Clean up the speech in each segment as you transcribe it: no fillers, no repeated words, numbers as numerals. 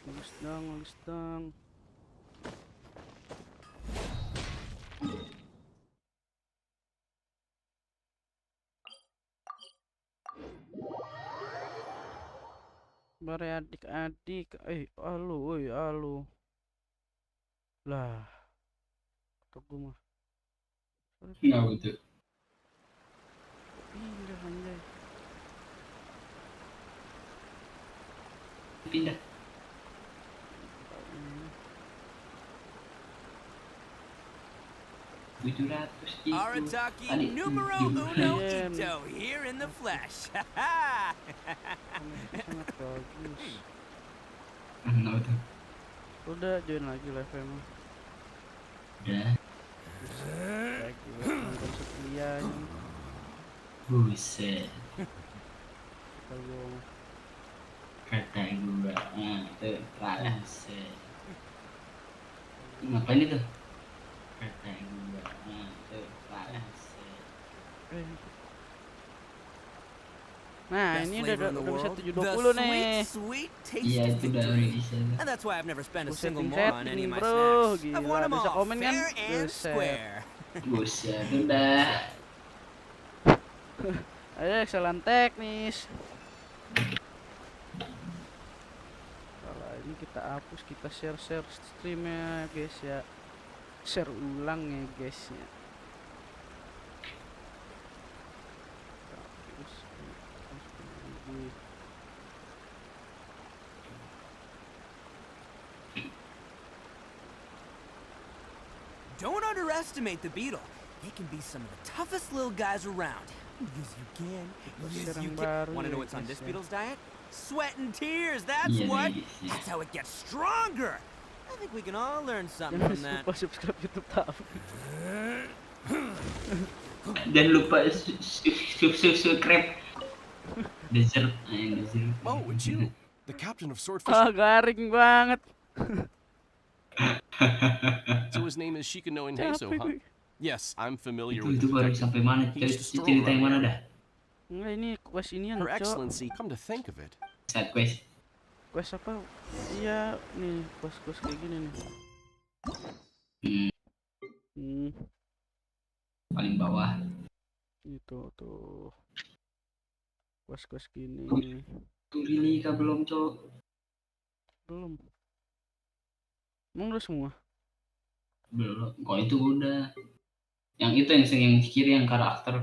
Nulis dong. Bare adik-adik, halo. Lah, kata gua mah. Nggak betul. Pindah anjay. Pindah. Arataki numero uno ito here in the flesh. Sangat bagus. Nggak betul. Udah join lagi live mah. Udah. Lagi nonton sekalian. Buset. Kalau Kata gua. Tuh. Buset. Ngapain itu? Kata gua. Tuh. Buset. Nah, ini udah bisa 720 nih. Sweet taste Iya, of itu udah victory. bisa. And that's why I've never spent a Gua single setting more on any of my bro. snacks. I've won Gila, them bisa all, komen kan? fair and Buset. square. Buset, udah. Ayo, excellent teknis. Kalau ini kita hapus, kita share streamnya guys ya. Share ulang ya guys ya. Don't underestimate the beetle. They can be some of the toughest little guys around. Yes, you can. Yes, you can. Want to know what's on this beetle's diet? Sweat and tears, that's what. That's how it gets stronger. I think we can all learn something from that. Jangan lupa subscribe YouTube tahu. Jangan lupa subscribe. Desert. Oh, it's you, the captain of Swordfish. Garing banget. So his name is Shikano in Heiso, huh? Yes, I'm familiar with Itu the baru detective. sampai mana? He used to stroll Cerita yang around mana here. dah? Enggak, ini quest inian, Her Cok. Excellency, come to think of it. Side quest. Quest apa? Iya, nih, quest kayak gini nih. Paling bawah. Itu tuh. Quest gini. Tuh ini kah belum, Cok? Belum. Emang udah semua? Belum. Kok itu udah. Yang itu yang kiri yang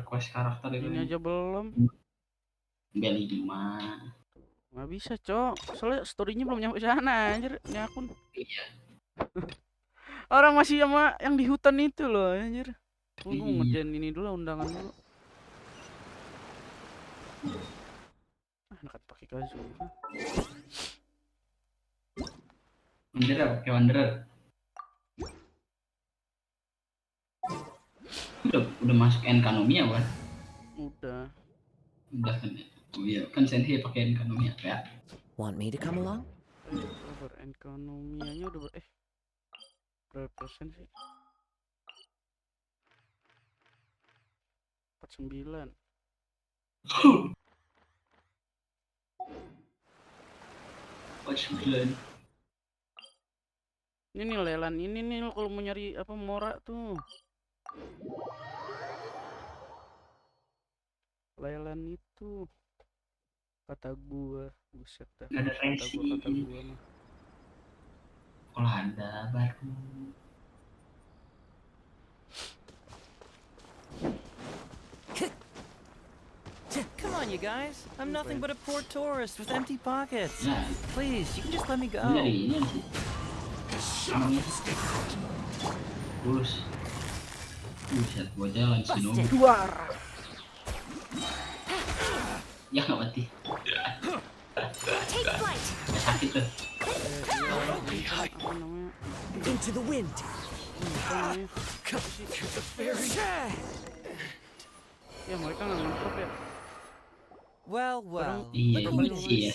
quest karakter itu. Ini aja belum. Beli 5. Nggak bisa, Cok. Soalnya story-nya belum nyampe sana, anjir. Ini akun. Iya. Orang masih sama yang di hutan itu loh, anjir. Tunggu Iya. ngerjain ini dulu, undangan dulu. Enak pakai kazu. Wanderer. Udah masuk Enkanomia kan? Udah kan ya. Oh iya, kan Sensei pakai Enkanomia ya. Want me to come along? Ekonomianya udah berapa persen sih? 49. Ini nih lelan ini nih kalau mau nyari apa Mora tuh. Lelan itu kata gua, buset dah. Ada resi. Kata gua mah. Kalau ada baru. Come on, you guys. I'm nothing but a poor tourist with empty pockets. Nah, Please, you can just let me go. ini sih. Terus. Buset, gua jalan sini. Duar. Ya nggak mati. Take flight. Sakit tuh. Apa namanya? Into the wind. Ya mereka nggak ngetrop ya. Well. Iya, ini sih ya.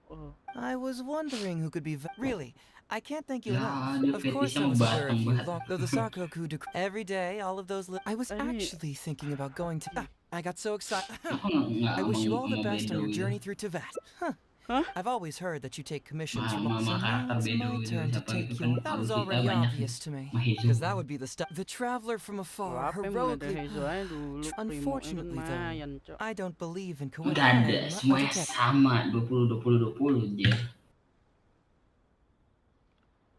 Oh. I was wondering who could be really. I can't thank you Yeah, enough. Of course, I was aware of you. Batang. Though the Sakoku every day, all of those. I was I mean- actually thinking about going to. I got so excited. Aku nggak I wish you all the mau best on your bedo journey through Teyvat. Huh. I've always heard that you take commissions from Mama so now karakter it's Bedo my gitu turn to siapa take gitu kan your. That was alutsista already banyak obvious to me. Mahizo. Because that would be the stuff. The traveler from Kalau afar apa emang ada heroically. Heizo aja dulu, Primo kan Unfortunately, lumayan, though, Cok. I don't believe in Nggak ada, coincidence. semuanya sama 20 dia.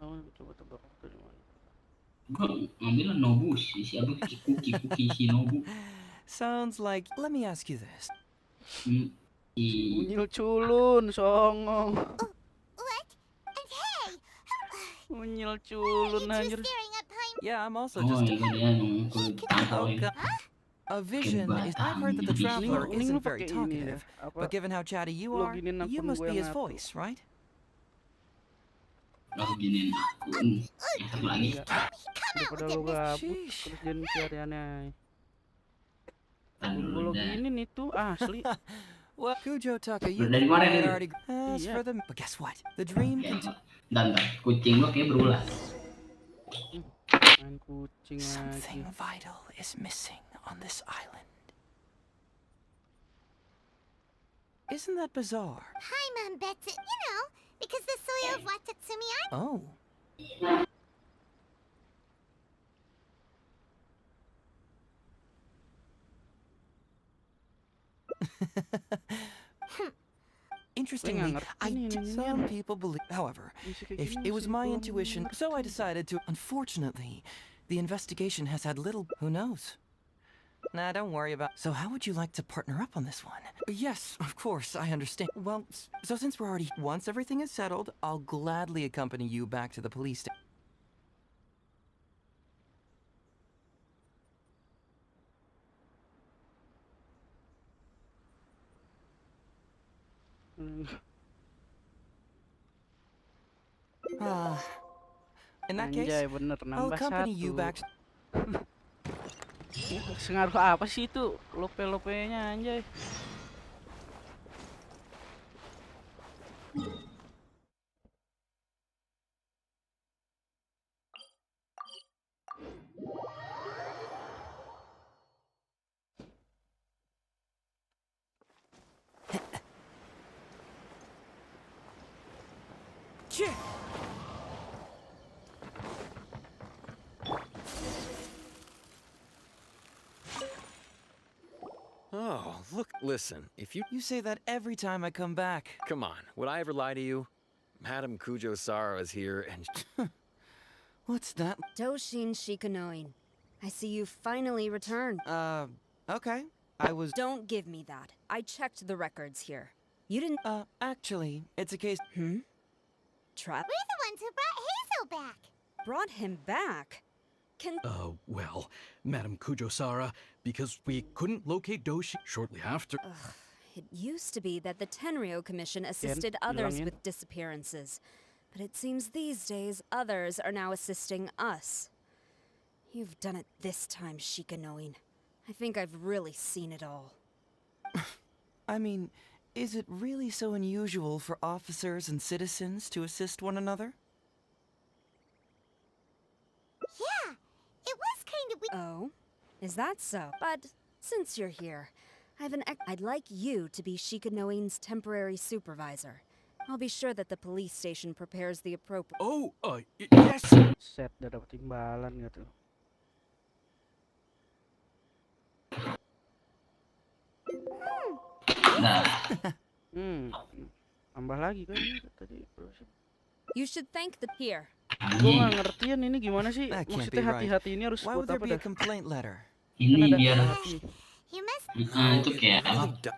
Oh, coba tebak dari mana. Gua ngambil Nobu sih, siapa kuki si Nobu. Sounds like. Let me ask you this. Unyil culun, songong. What? And hey! Unyil Why culun are you anjir. two staring up behind me? Yeah, I'm also Oh just. iya dia yang kulit tangkal ini. A vision is. I've heard that the traveler Mending lu isn't very pakai ini talkative, deh, apa, but given how chatty you are, loginin you akun must gue be yang his ngatur. voice, right? Loginin akun yang satu lagi. Iya. Daripada lu gabut Sheesh. terus jadi cariannya. Tahan Gue dulu dah. loginin itu asli. Well, Kujo Taka, you Dari kemarin ini. already. As Iya. for the. But guess what? The dream Ya, can. dan kucing gua kayak berulah. Main kucing Something lagi. vital is missing on this island. Isn't that bizarre? Hi, Mom Betsy. You know, because the Sawyer of Watatsumi Island. Oh. Interestingly, ngerti nih, ini some people believe. However, Bisa kayak if gini it was sih, my gua intuition, ngerti. so I decided to. Unfortunately, the investigation has had little. Who knows? Nah, don't worry about. So, how would you like to partner up on this one? Yes, of course, I understand. Well, so since we're already. Once everything is settled, I'll gladly accompany you back to the police station. In that case, Anjay, bener I'll nambah accompany you satu. back. Sengaruh apa sih itu lope-lopenya anjay? Oh, look, listen, if you. You say that every time I come back. Come on, would I ever lie to you? Madam Kujo Sara is here and. What's that? Doshin Shikanoin. I see you finally returned. Okay. I was. Don't give me that. I checked the records here. You didn't. Actually, it's a case. Trap? We're the ones who brought Hazel back. Brought him back? Can. Well, Madam Kujo-Sara, because we couldn't locate Doshi shortly after. It used to be that the Tenryo Commission assisted others with disappearances. But it seems these days others are now assisting us. You've done it this time, Shikanoin. I think I've really seen it all. I mean, is it really so unusual for officers and citizens to assist one another? Yeah, it was kind of weird. Oh? Is that so? But since you're here, I'd like you to be Shikanoin's temporary supervisor. I'll be sure that the police station prepares the appropriate. Oh, yes! Set, udah dapet imbalan gak tuh? Nah, Tambah lagi kayaknya tadi. You should thank the here. Gue ini gak ngertiin ini gimana sih? That can't Maksudnya be right. hati-hati ini harus Why buat would there apa be a dah? complaint letter? ini biar You must. itu kayak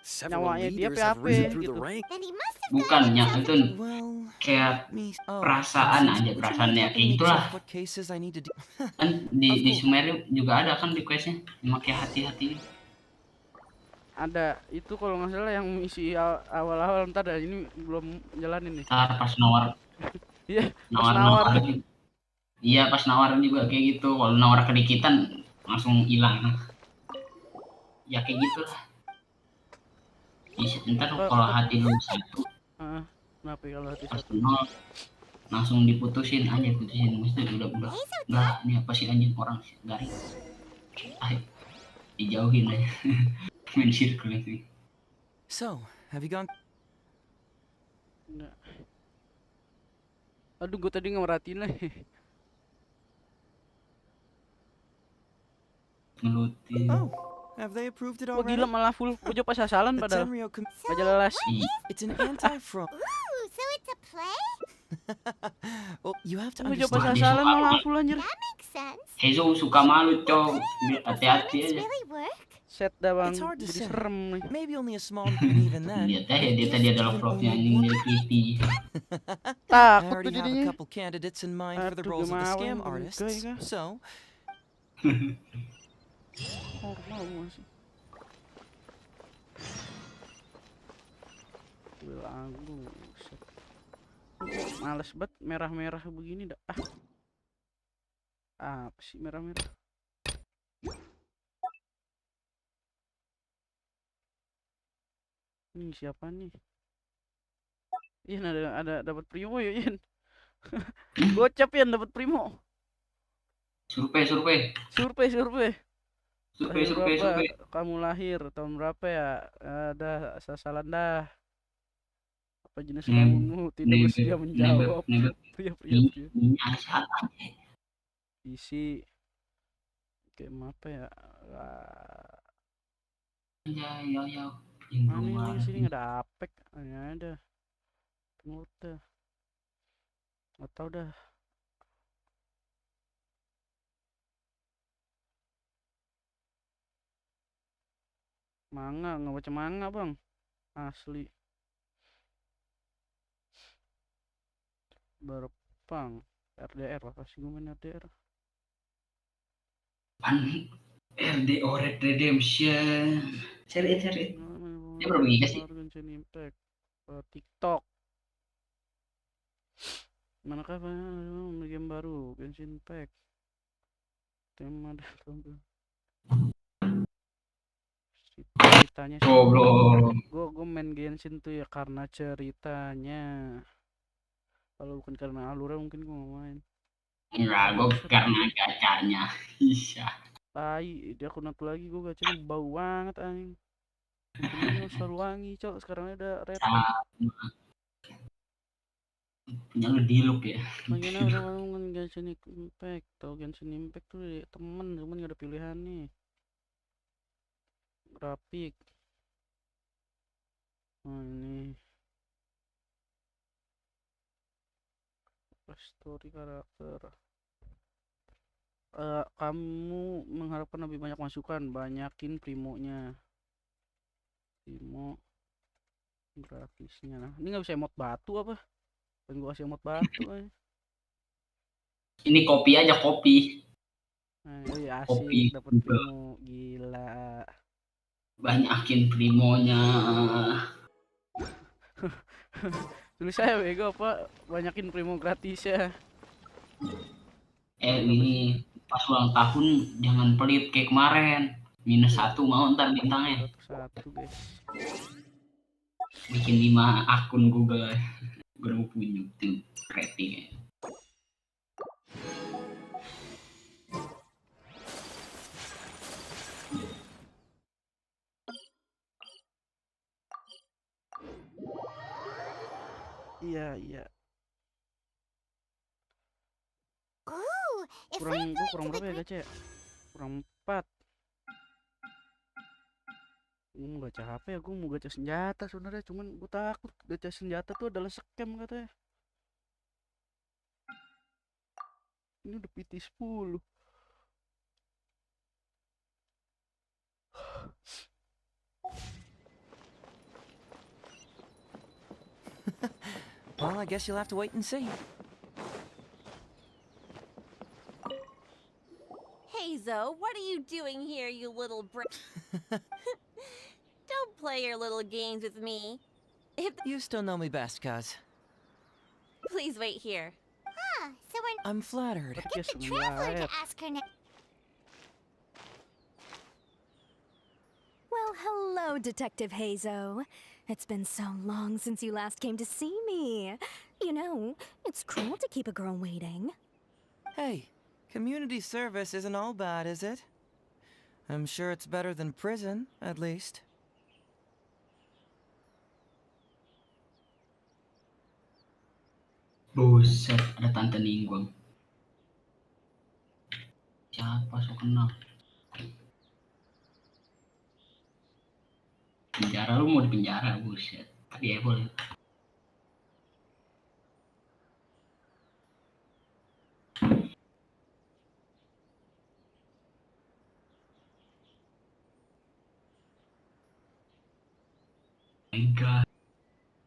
Several Nyawanya dia leaders have PAP risen through gitu. the rank. Then he must have bukannya itu Well, kayak me. perasaan aja, would you perasaannya mind kayak helping me gitulah. check what cases I need to do? Kan di Sumeru juga ada kan requestnya cuma kayak hati-hati. Ada itu kalau nggak salah yang misi awal-awal, ntar dah ini belum jalanin nih. Ntar pas nawar Iya, nawar juga. Iya pas nawar juga kayak gitu. Kalau nawar kedikitan langsung hilang. Ya kayak gitulah. Ntar kalau hati lu satu, kenapa kalau hati pas satu? nol langsung diputusin aja, mesti udah nggak ini apa sih anjing orang garing. Dijauhin aja. Main circle itu. So, have you gone? Nggak. Aduh, gue tadi ngemerhatiin lah. Ngelutin. Oh, have they approved it Wah already? gila, malah full gue pas hasalan The padahal. Tenryo So, Gak jelas. Ih, It's an anti-fraud. ooh, so it's a play? Well, you have to Gue pas understand. dia hasalan suka malah malu. full anjir. That makes sense. Heizo suka malu, cow. Hati-hati Performance aja. really work? Set dah bang, It's hard to jadi say. serem nih. Maybe only a small, and even then. Lihat aja dia if tadi adalah even vlognya only anjing one- dari Kitty. I Takut tuh already have a jadinya. couple candidates in mind for the Aduh, roles of the gemawa scam yang artists. bengkai, kah? So, Normal masih. Lagu. Males banget merah-merah begini dah. Apa sih merah-merah? Ini siapa nih? Ian ada dapat primo ya Ian. Gocap Ian dapat primo. Survei. Survei. Lahir berapa? Survei. Kamu lahir tahun berapa ya? Ada sasalan dah. Apa jenis kamu? Tidak bersedia menjawab. Pria. Ini asal. Isi game apa ya? Ya. Mana ini sini nggak ada apek, hanya ada penguta. Nggak tahu dah. Manga, nggak baca manga bang, asli. Berpang, RDR apa sih gue main RDR? RDO Red Redemption. Cari. Dia berapa giga sih? Genshin Impact, TikTok. Manakah game baru Genshin Impact? Tema dan ceritanya sih. Gue main Genshin tuh ya karena ceritanya. Kalau bukan karena alurnya mungkin gue gak main. Enggak, gue karena gacanya. Iya. Tai, dia akun satu lagi gue gacanya bau banget anjing. Ini selalu wangi, cok. Sekarang ada red. Punya lu diluk ya. Bagian apa ngomongin Genshin Impact? Tahu Genshin Impact tuh temen, cuman gak ada pilihan nih. Grafik. Oh ini. Story karakter. Kamu mengharapkan lebih banyak masukan, banyakin primonya. Primo grafisnya. Nah, ini nggak bisa emot batu apa? Pengen gua kasih emot batu aja. Ini kopi aja, kopi. Nah, iya Kopi asik dapat primo, gila. Banyakin primonya. Tulis saya bego apa? Banyakin primo gratis ya. Ini pas ulang tahun jangan pelit kayak kemarin. -1 mau ntar bintangnya. Satu guys. Bikin 5 akun Google. Gue mau punya tuh ratingnya. Iya. Ooh, if we're Kurang going to berapa the ya gacha ya? Kurang 4. Gue mau gacha HP ya, gue mau gacha senjata sebenarnya, cuman gue takut gacha senjata tuh adalah scam katanya. Ini udah PT 10. well, I guess you'll have to wait and see. Hazo, what are you doing here, you little Don't play your little games with me. You still know me best, cuz. Please wait here. Huh, so we're I'm flattered. get the traveler to ask her next. Well, hello, Detective Hazo. It's been so long since you last came to see me. You know, it's cruel to keep a girl waiting. Hey, community service isn't all bad, is it? I'm sure it's better than prison, at least. Buset, ada Tante Ninggong. Siapa so kenal? Penjara, lu mau di penjara, buset. Tapi ya boleh. My God,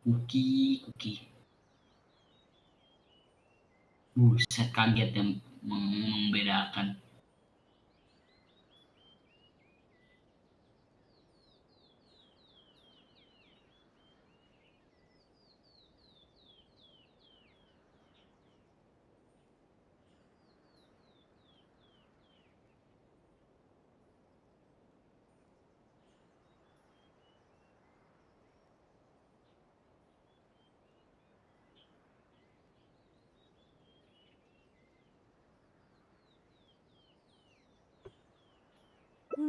Kuki. Buset, kaget yang membedakan.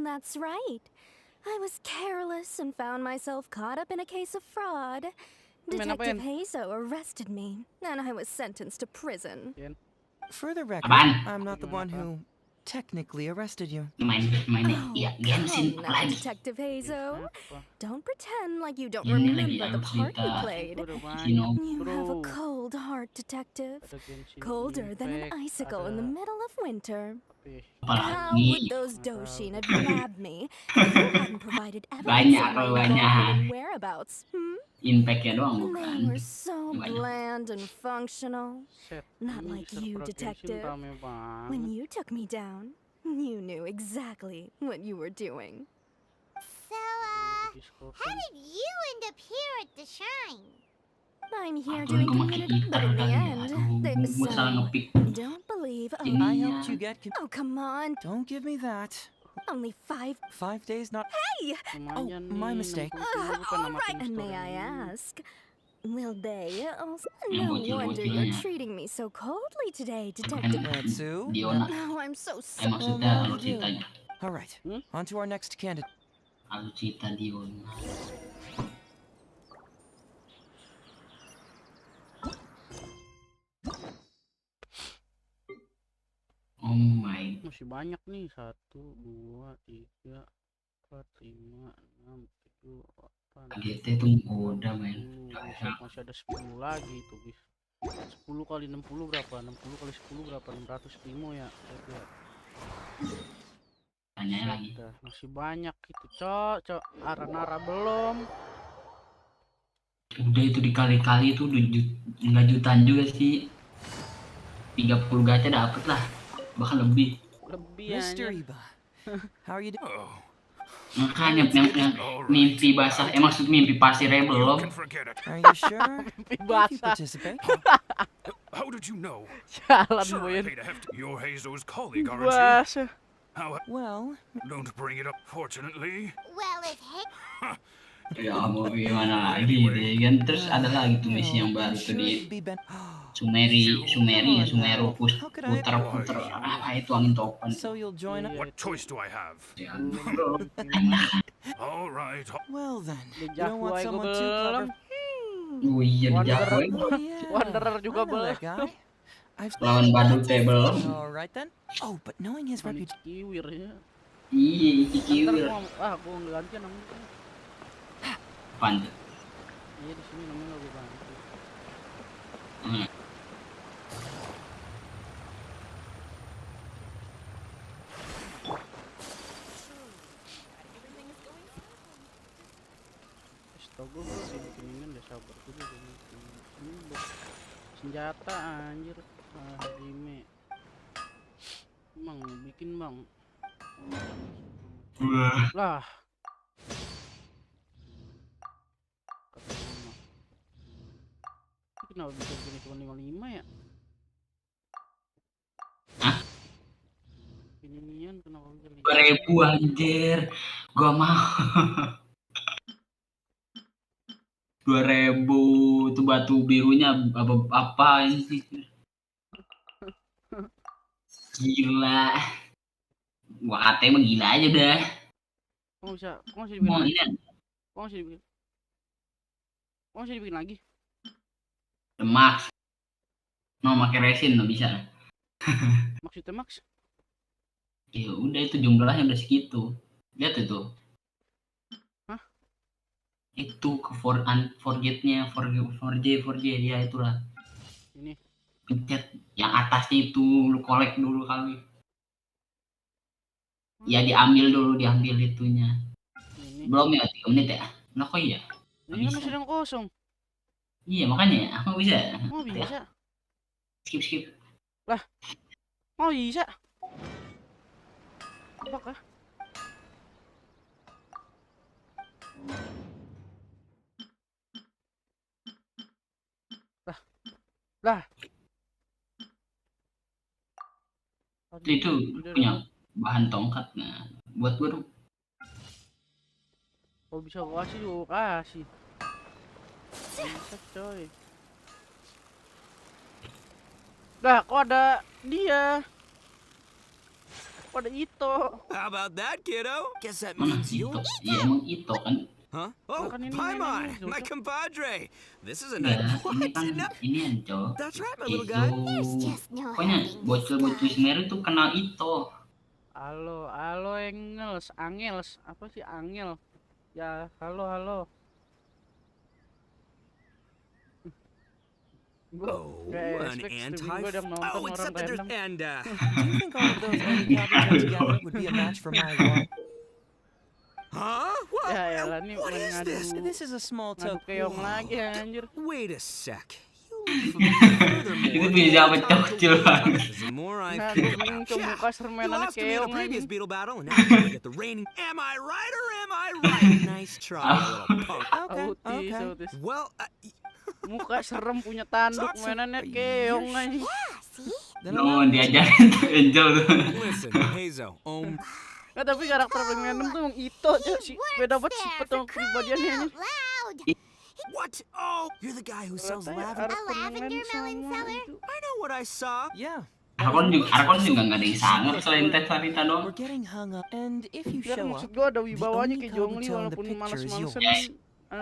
That's right. I was careless and found myself caught up in a case of fraud. Detective Hazo arrested me, and I was sentenced to prison. For the record, Apaan? I'm not the one who technically arrested you. Main ya Genshin Come now, lagi. Detective Hazo. Don't pretend like you don't Ini lagi remember the aku part you cerita. played. You You have a cold heart, Detective. Colder than an icicle in the middle of winter. How would those Doshin have nabbed me if you hadn't provided evidence of my involvement and whereabouts? Impactnya doang They bukan. were so bland and functional. Not like you, Detective. When you took me down, you knew exactly what you were doing. So, how did you end up here at the shrine? I'm here Aturan doing gue pakai community, but gitar in the kali ya. end, Aduh, gue salah ngepick. don't believe. I Ininya. helped you get. Oh, come on. Don't give me that. Only 5 days not. Hey! Oh, my mistake. All right. And may I ask, will they also? Yang No bocil-bocilnya. wonder you're treating me so coldly today, Detective. Sue? Diona. Oh, I'm so sorry. Maksudnya Alucita. All right. On to our next candidate. Alucita Diona. Oh my. Masih banyak nih. 1, 2, 3, 4, 5, 6, 7, 8. AGT itu menggoda men. Masih ada 10 lagi itu guys. 10 kali 60 berapa? 60 kali 10 berapa? 600 primo ya. Tanya lagi. Masih banyak itu, Cok. Ara-nara belum. Udah itu dikali-kali itu enggak jutaan juga sih. 30 gacha dapet lah. Bahkan lebih. Mr. Iba, how are you doing? Makanya mimpi basah, maksud mimpi pasirnya belum. Are you sure? Mimpi basah. How did you know? Jalan Sure, I Boyan. paid a hefty. You're Hazo's colleague, aren't you? Basah. How? Well, Don't bring it up. Fortunately. Well, if Ya mau gimana lagi deh kan. Terus ada lagi tuh misi yang baru tuh di Sumeru putar apa itu angin topan. So you'll join us? What choice do I have? Ya, All right. Well then, you Dijak don't want gue someone too clever. oh iya dijak gue. Wanderer juga I know belum. that guy. Lawan badut belum. All right then. Oh, but knowing his reputation. Kiwir ya. Iya Ntar kiwir. gua ganti namanya. Apaan tuh? Iya di sini namanya lebih banyak. Astaga, gue bikin ini udah sabar juga bikin ini senjata anjir. Hime. Bang, bikin bang. Lah. Kenapa bisa begini cuma 55 ya? Hah? Inian kenapa bisa 2.000 anjir. Gua mau. 2.000 tuh batu birunya apa ini? Gila. Gua katanya mah gila aja dah. Kok masih dibikin Mau lagi? ini Kok masih dibikin lagi? The Max. mau pakai resin lo bisa. Maksudnya Max? Ya udah itu jumlahnya udah segitu. Lihat itu. Hah? Itu ke forgetnya 4J ya itulah. Ini. Pencet yang atasnya itu lu kolek dulu kali. Ya diambil itunya. Ini. Belum ya 3 menit ya? Nah kok iya? Ini kan masih yang kosong. Iya makanya aku bisa. Oh bisa. Skip. Lah. Oh bisa. Apakah? Lah. Itu punya bahan tongkat. Nah, buat gue dong. Oh bisa gua kasih juga kasih. Bisa coy. Lah kok ada dia? Kok ada Ito? How about that, kiddo? Guess that Mana means Ito? you. Iya emang Ito kan. Huh? Oh, Kan ini Paimon, mainannya my Zozo. compadre. This is a Enggak, nice. ini kan ini Anco. That's right, my Itu little guy. pokoknya bocil-bocil sebenarnya tuh kenal Ito. Halo Angels, apa sih Angel? Ya, halo. Oh, an anti. Oh, except that there's and Do you think all of those Kabuto together would be a match for my war? huh? What? Ya lah nih What is this? This is a small ngadu token. keong lagi anjir. Wait a sec. You leave Itu bisa pecah kecil banget. The more I Nah, think gue bingung about tuh it. muka You sermenannya lost to me in keong a previous anjing. beetle battle, and now you get the reigning. Am I right or am I right? Nice try, little punk. Autis. Well, Muka serem punya tanduk mainannya keong anjing. No, diajarin tuh Angel tuh. listen, Hazo, Nah, tapi karakter paling random tuh yang Ito aja sih. Beda banget sifat sama kepribadiannya anjing. what? Oh, you're the guy who sells lavender. Karakter yang lavender melon sama seller? itu. I know what I saw. Yeah. Arkon juga nggak ada yang sangar selain Teh Sarita doang. We're getting hung up, and if you Ya show maksud up, gue ada wibawanya only kayak Jongli Kabuto in the walaupun picture is males-malesan.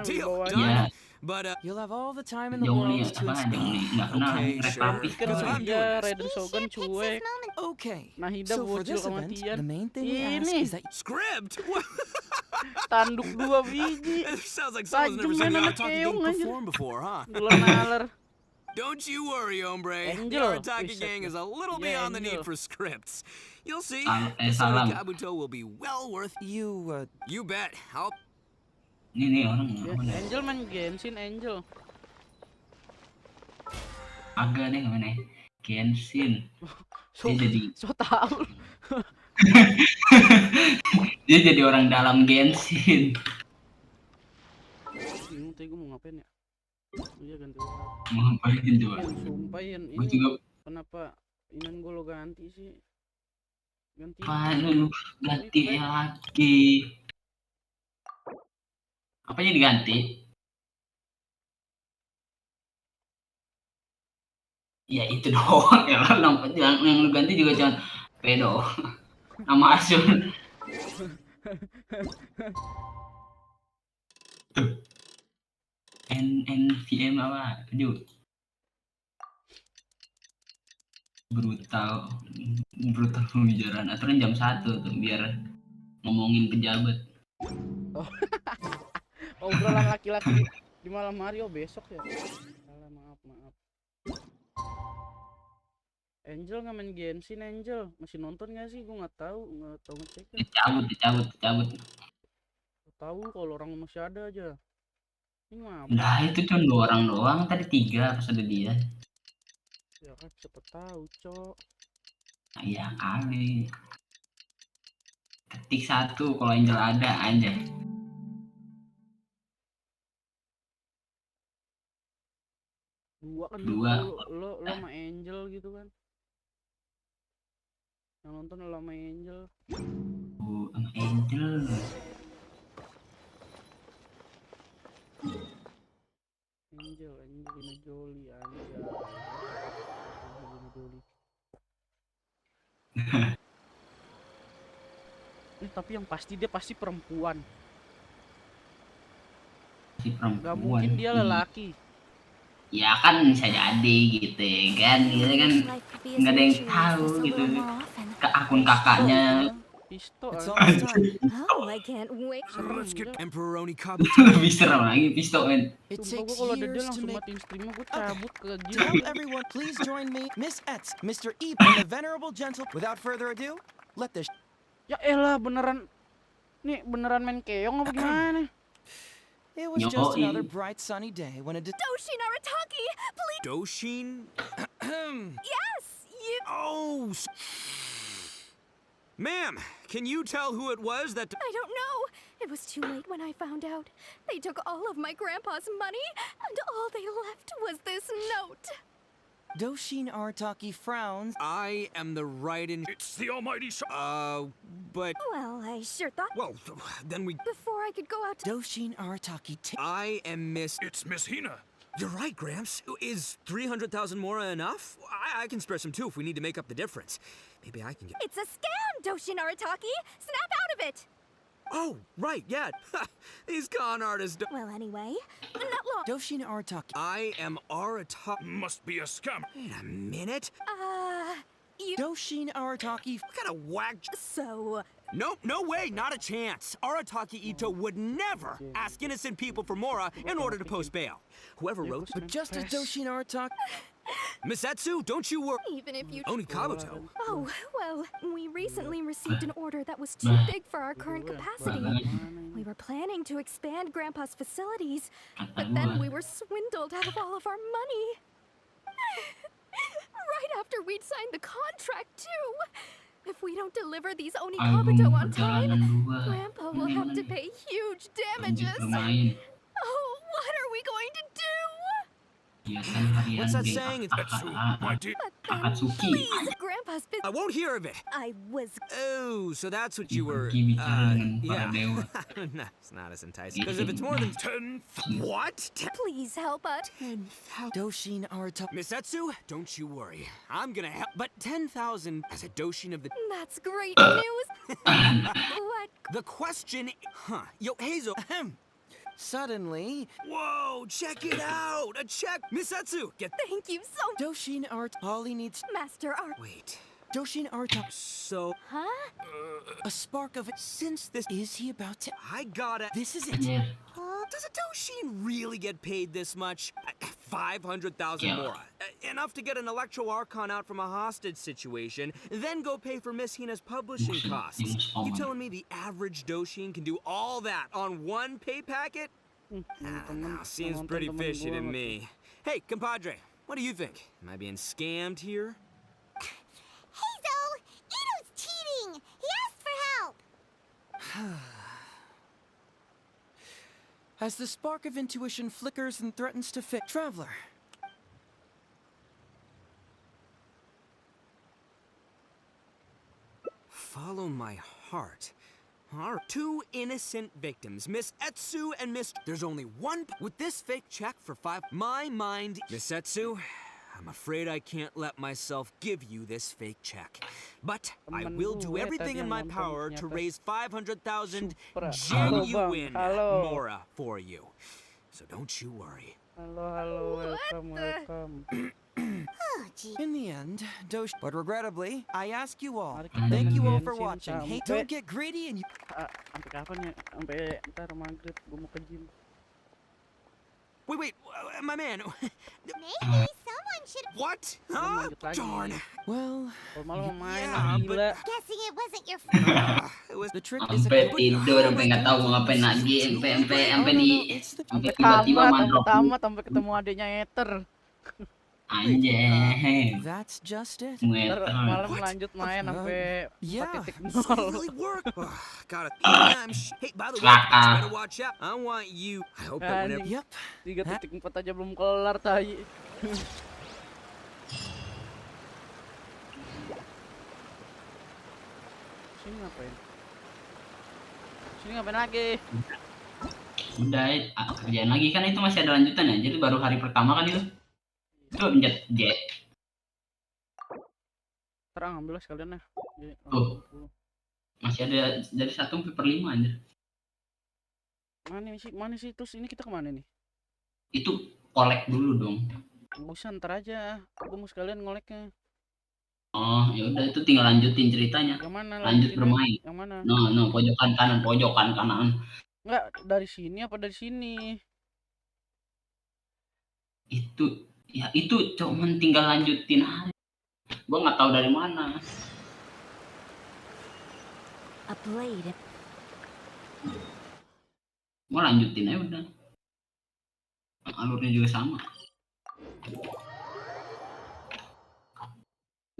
Deal, Wibawanya. done. But you'll have all the time in the Jongli world to apa explain. Jongli nggak kenal Okay, Red sure. Lapis kan. Because I'm Iya, doing this. Raiden Shogun cuek. Okay. Nahida So for bocil this event, kematian. the main thing we ask Ini is that Script? tanduk 2 biji. It sounds like someone's never Tajam seen mainannya an Otaki keong gang anjir. perform before, huh? Nalar. Don't you worry, hombre. The Angel. Otaki gang is a little Yeah, beyond the need Angel. for scripts. You'll see. Salam. Kabuto will be well worth. you, You bet. I'll. Ini orang Ya, mana? Angel main Genshin Angel. Agak deh mana? Genshin. So tahu. Dia jadi orang dalam Genshin. Bingung tadi gue mau ngapain ya? Iya ganti orang. Mau ngapain coba? Sumpah Yan, Gue ini juga kenapa inan gue lo ganti sih? Ganti. lu ganti lagi. Apanya diganti? Ya itu doang ya lah, yang lu ganti juga cuma pedo. Nama Asun. Tuh. NVM apa? Aduh. Brutal pembicaraan. Aturan jam 1 tuh biar ngomongin pejabat. Obrolan laki-laki di malam hari besok ya. Salah, maaf. Angel nggak main Genshin Angel masih nonton nggak sih? Gue nggak tahu ngecek. Dicabut. Tahu kalau orang masih ada aja. Ini ngapa? Nah itu cuma 2 orang doang, tadi 3 pas ada dia. Ya kan siapa tahu cok. Nah, iya kali. Ketik 1 kalau Angel ada aja. Dua kan Dua. Lo sama Angel gitu kan. Yang nonton lo sama Angel. Sama Angel. Angelina Jolie Angelina Jolie. Tapi yang pasti dia pasti perempuan. Si perempuan. Gak mungkin dia lelaki. Ya kan bisa jadi gitu ya kan, gitu kan nggak ada yang tahu gitu ke akun kakaknya. Pisto It's almost time. Oh, I can't wait. Let's get Serem, Emperoroni Kabuto. Lebih serem lagi pistol men. It sumpah gue takes kalau ada dia years to langsung make. matiin streamnya, gue cabut ke To game help dia. everyone, please join me, Miss Etz, Mr. Eep, and the venerable gentle. Without further ado, let the. Ya elah, beneran nih beneran main keong apa gimana? It was just another Yoi. bright sunny day when a. Doshin Arataki, please. Doshin? Yes, you. Oh! Ma'am, can you tell who it was that... I don't know. It was too late when I found out. They took all of my grandpa's money, and all they left was this note. Doshin Arataki frowns. I am the right in... It's the almighty but... Well, I sure thought. Well, then we... Before I could go out to. Doshin Arataki. I am Miss... It's Miss Hina. You're right, Gramps. Is 300,000 mora enough? I can spare some too if we need to make up the difference. Maybe I can get... It's a scam, Doshin Arataki! Snap out of it! Oh, right, yeah. These con artists... Well, anyway, not long. Doshin Arataki. I am Arataki... Must be a scam. Wait a minute. You. Doshin Arataki. What kind of whack... So. Nope, no way, not a chance. Arataki Ito would never ask innocent people for mora in order to post bail. Whoever wrote... But just as Doshin Arataki. Misetsu, don't you worry. Even if you. Only Kabuto. Oh, well, we recently received an order that was too big for our current capacity. We were planning to expand Grandpa's facilities, but then we were swindled out of all of our money. Right after we'd signed the contract, too. If we don't deliver these Oni Kabuto on time, Grandpa will have to pay huge damages. Oh, what are we going to do? What's that saying? It's... My dear. Akatsuki. Please, Grandpa's been. I won't hear of it. I was. Oh, so that's what you were... Pergi bicara dengan para yeah. dewa. No, it's not as enticing. Because if it's more than 10. What? Please help us. 10,000... Doshin Arataki. Misetsu, don't you worry. I'm gonna help. But 10,000 as a Doshin of the... That's great news. What? The question... Huh. Yo, Hazel... Suddenly, Whoa, check it out! A check! Misetsu, get... Thank you so much, Doshin Art. All he needs. Master Art. Wait. Doshin Arataki. So, Huh? A spark of it. since this... Is he about to? I gotta... This is it. Anjir. Does a Doshin really get paid this much? 500,000 Yeah. more. Enough to get an Electro Archon out from a hostage situation, then go pay for Miss Hina's publishing costs. You telling me the average Doshin can do all that on one pay packet? Seems pretty fishy to me. Hey, compadre, what do you think? Am I being scammed here? Hazel, Ito's cheating. He asked for help. As the spark of intuition flickers and threatens to fit, Traveler. Follow my heart. Our two innocent victims, Miss Etsu and Miss... There's only one... With this fake check for 5... My mind... Miss Etsu, I'm afraid I can't let myself give you this fake check. But I will do everything in my power to raise 500,000 genuine mora for you. So don't you worry. Halo, welcome. Oh, gee. In the end, Dosh. But regrettably, I ask you all. Mari kita Thank you all main for Genshin watching. Hey, sampai- don't get greedy and you. Sampai kapan ya? Sampai ntar maghrib gue mau ke gym. Wait, my man. Maybe someone should. What? Belum Huh? lanjut lagi. Darn. Well, Kalau malam mau main Yeah, lah, gila. Guessing it wasn't your fault. It was... the trick is Sampai tidur, sampai nggak tahu mau ngapain lagi, sampai di, sampai Tamat, tiba-tiba sampai mandrop. tamat, sampai ketemu adiknya Ether. Anjay, That's just it. Ntar meter. malam What? lanjut main sampai Yeah. 4.0. So it really worked. Got it. Hey, by the way, you better watch out. I want you. I hope that whenever... Yep. 3.4 aja belum kelar tai. Sini ngapain? Sini ngapain lagi? Udah, kerjaan lagi kan itu masih ada lanjutan ya. Jadi baru hari pertama kan itu. Itu pencet J. Terang ambil sekalian ya. Tuh. Masih ada dari 1/5 anjir. Mana sih? Mana sih? Terus ini kita kemana nih? Itu kolek dulu dong. Nggak usah, ntar aja. Gue mau sekalian ngoleknya. Oh, ya udah itu tinggal lanjutin ceritanya. Yang mana? Lanjut bermain. Yang mana? No, pojokan kanan. Enggak, dari sini apa dari sini? Itu cuman tinggal lanjutin aja. Gua nggak tahu dari mana. A blade. Mau lanjutin aja udah. Alurnya juga sama.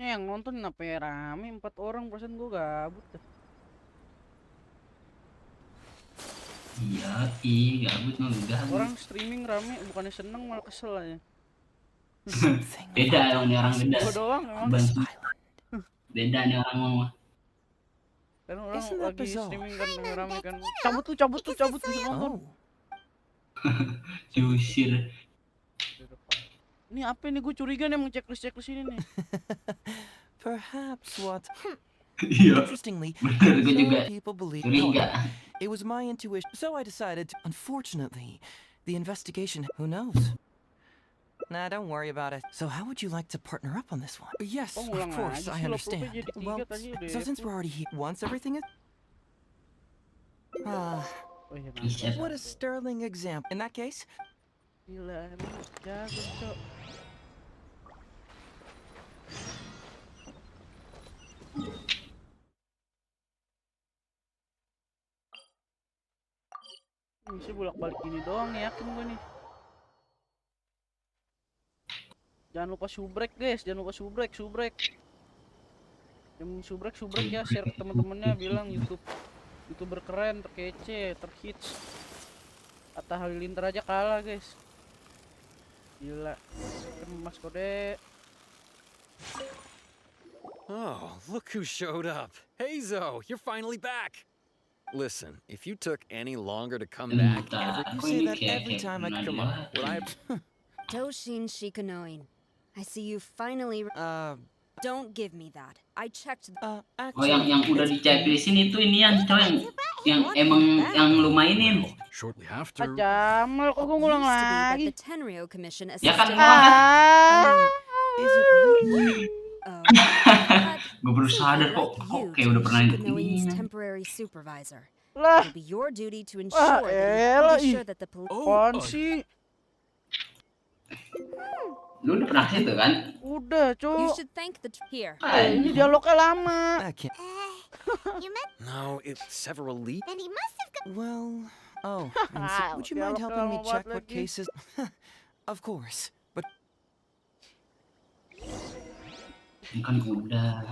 Nih yang nonton apa ya rame 4 orang, perasaan gue gabut dah. Iya, gabut mah udah. Orang streaming rame, bukannya seneng malah kesel aja. Beda emang nih orang beda. Gue doang emang. Beda nih orang mah. Kan orang lagi streaming kan rame kan. Cabut bisa nonton. Diusir. Ini apa nih, gue curiga nih emang checklist ini nih. Perhaps what? Iya. Interestingly, Bener, gue juga people believe curiga. it was my intuition, so I decided. Unfortunately, the investigation. Who knows? Nah, don't worry about it. So, how would you like to partner up on this one? Yes, of course, I understand. Well, so since we're already here, once everything is. What a sterling example. In that case. Gila, emang jago, Cok. Ini bolak-balik gini doang nih, yakin gue nih. Jangan lupa subrek guys, jangan lupa subrek. Yang subrek ya, share ke teman-temannya, bilang YouTuber keren, terkece, terhits. Atta Halilintar aja kalah guys. Gila, kan mas kode. Oh, look who showed up. Hey Zo, you're finally back. Listen, if you took any longer to come back, You say that every time I come on. would I? Toshin Shikanoin. I see you finally. Don't give me that. I checked. Oh, yang udah diceplisin itu inian, coy, yang emang yang lu mainin. Shortly after. Jamal, kok gue ngulang lagi? The Tenryo Commission Ya kan, Is it really? gue baru sadar kok kayak udah pernah ini. Temporary supervisor. Lah. It'll be your duty to ensure that the police. Apaan sih? Lu udah pernah situ kan? Udah, You Cuk. should thank the here. Ini dialognya lama. I can't. You met? No, it's several leads. Then he must have got. Well, and so, would you mind helping me check what cases? Of course, but. Ini kan udah.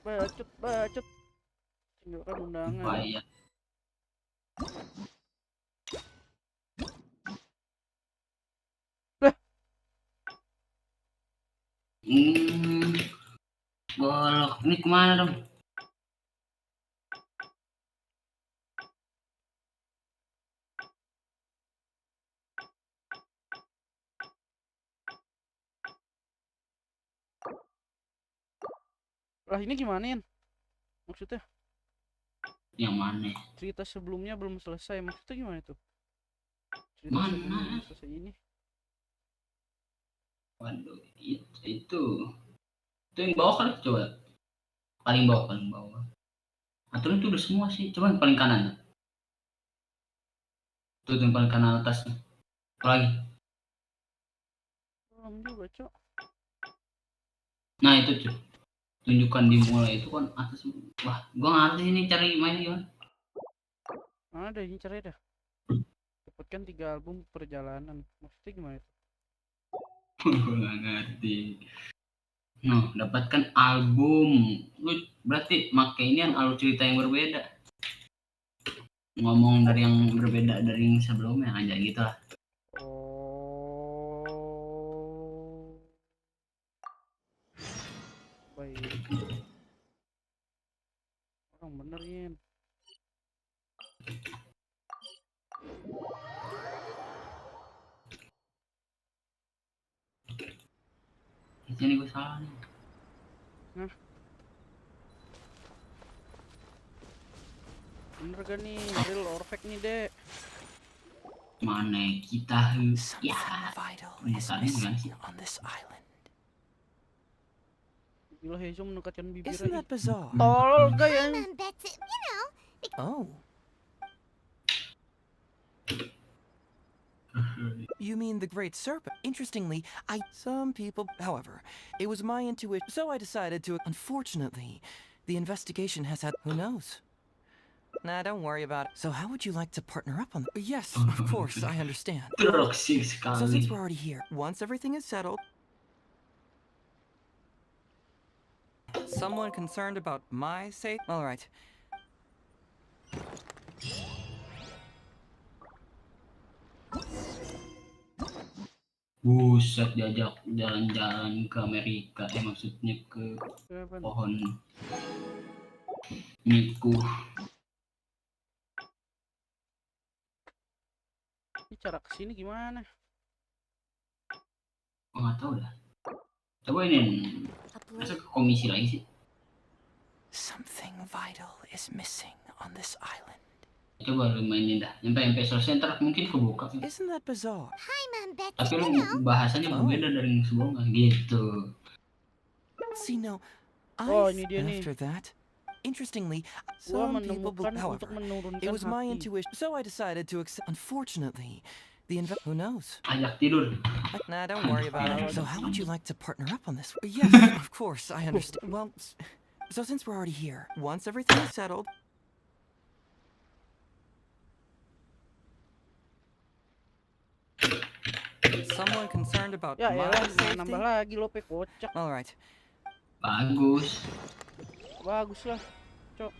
Bacot. Tinggalkan undangan. Bahaya. Golok. Ini kemana dong? Lah ini gimana ya? Maksudnya? Yang mana? Cerita sebelumnya belum selesai. Maksudnya gimana tuh? Cerita Mana? sebelumnya belum selesai ini. Waduh, itu yang bawah kan, coba. Paling bawah. Atau itu udah semua sih. Coba yang paling kanan. Tuh yang paling kanan atas. Apa lagi? Belum juga, Cok. Nah itu cuy. Tunjukkan dimulai itu kan atas. Wah, gua ngerti ini cari main gimana. Ada ini caranya dah. Dapatkan 3 album perjalanan. Maksudnya gimana itu? Gua nggak ngerti. Nah, dapatkan album. Lu berarti make ini kan alur cerita yang berbeda. Ngomong dari yang berbeda dari yang sebelumnya aja gitu lah. Oh. Baik. Orang bener ya. Ini gue salah nih. Nah. Bener gak nih? Real or fake nih, Dek? Mana kita Something ya vital is mutarnya gimana missing sih? on this island. Gila Heizo mendekatkan bibirnya. Isn't that bizarre? Tolol gak ya? Betsy, you know. Oh. You mean the Great Serpent? Interestingly, some people, however, it was my intuition, so I decided to. Unfortunately, the investigation has had. Who knows? Nah, don't worry about it. So, how would you like to partner up on this? Yes, of course, I understand. Toksik So, since sekali. we're already here, once everything is settled. Someone concerned about my safety? All right. Buset, diajak jalan-jalan ke Amerika, maksudnya ke pohon Miku. Ini cara kesini gimana? Oh, nggak tahu dah. Coba ini, masa ke komisi lagi sih? Something vital is missing on this island. Coba lu mainin dah, sampai selesai ntar mungkin kebuka. Isn't that bizarre? Hi, Mom Betsy, Tapi you lu know. bahasanya berbeda dari yang sebelumnya gitu. See, no, Oh, ini dia nih. after that, interestingly, Gua some people, menemukan untuk however, menurunkan it was my hati. intuition, so I decided to accept. Unfortunately, who knows? Ajak tidur. Nah, don't worry about it. So, how would you like to partner up on this? Yes, of course, I understand. Well, so since we're already here, once everything is settled. Someone concerned about Ya my elah, safety? nambah lagi Lope, kocak. All right. Bagus. Bagus lah, Cok.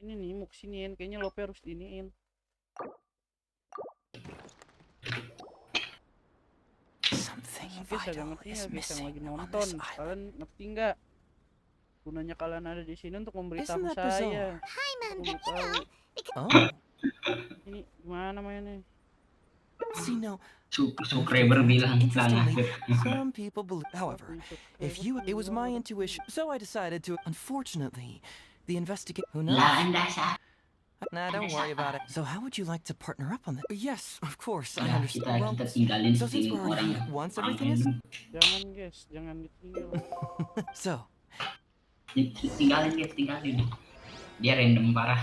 Ini nih, mau kesiniin. Kayaknya Lope harus diiniin. Something Guys, agak vital ngerti is nggak guys yang missing lagi on nonton? this island. Kalian ngerti nggak? Gunanya kalian ada di sini untuk memberitahu Isn't that saya. Hi, Mom Betsy, you Memberitahu. know. Because Oh, Ini gimana mainnya? see, no, Subscriber bilang interestingly, sangat. some people believe. However, if you, it was my intuition, so I decided to. Unfortunately, the investigate. Who knows? Lah Anda sah. Nah, don't worry about it. So, how would you like to partner up on this? Yes, of course, I Ya, understand. Well, kita tinggalin so since si we're already orang here, once orang everything is. random. Jangan guys, jangan ditinggal. So, Tinggalin dia, tinggalin. Dia random parah.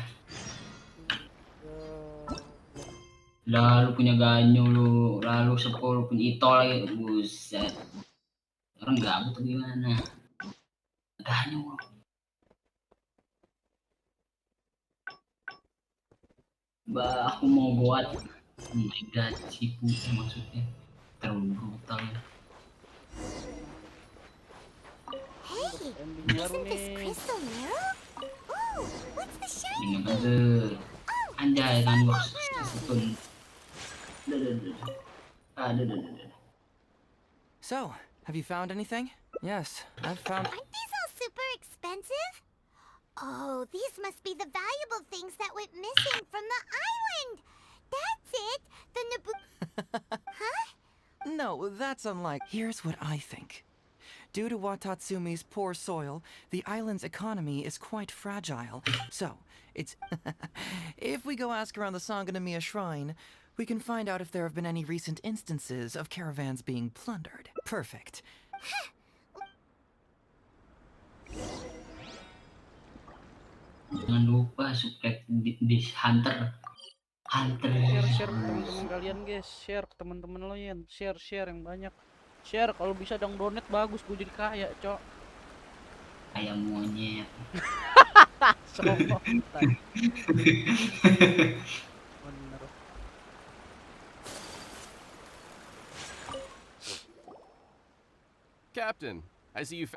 Lalu punya ganyu lu, lalu 10 punya itol lagi, buset. Orang gabut tuh gimana? Ganyu. Bah, aku mau buat. Oh my god, si Putih maksudnya. Terlalu brutal. hey, Ending baru isn't this nih. crystal mirror? Ooh, what's the shiny Dengan thing? ada anjay kan gua setun. so, have you found anything? Yes, I've found. Aren't these all super expensive? Oh, these must be the valuable things that went missing from the island. That's it. The Naboo. Huh? No, that's unlike. Here's what I think. Due to Watatsumi's poor soil, the island's economy is quite fragile. So, it's. If we go ask around the Sangonomiya Shrine, we can find out if there have been any recent instances of caravans being plundered. Perfect. Jangan lupa subscribe di Hunter. Share ke teman-teman kalian guys, share ke teman-teman lo ya, share yang banyak. Share kalau bisa dong donate bagus, gue jadi kaya, Cok. Ayam monyet. Bener. Captain, I see you.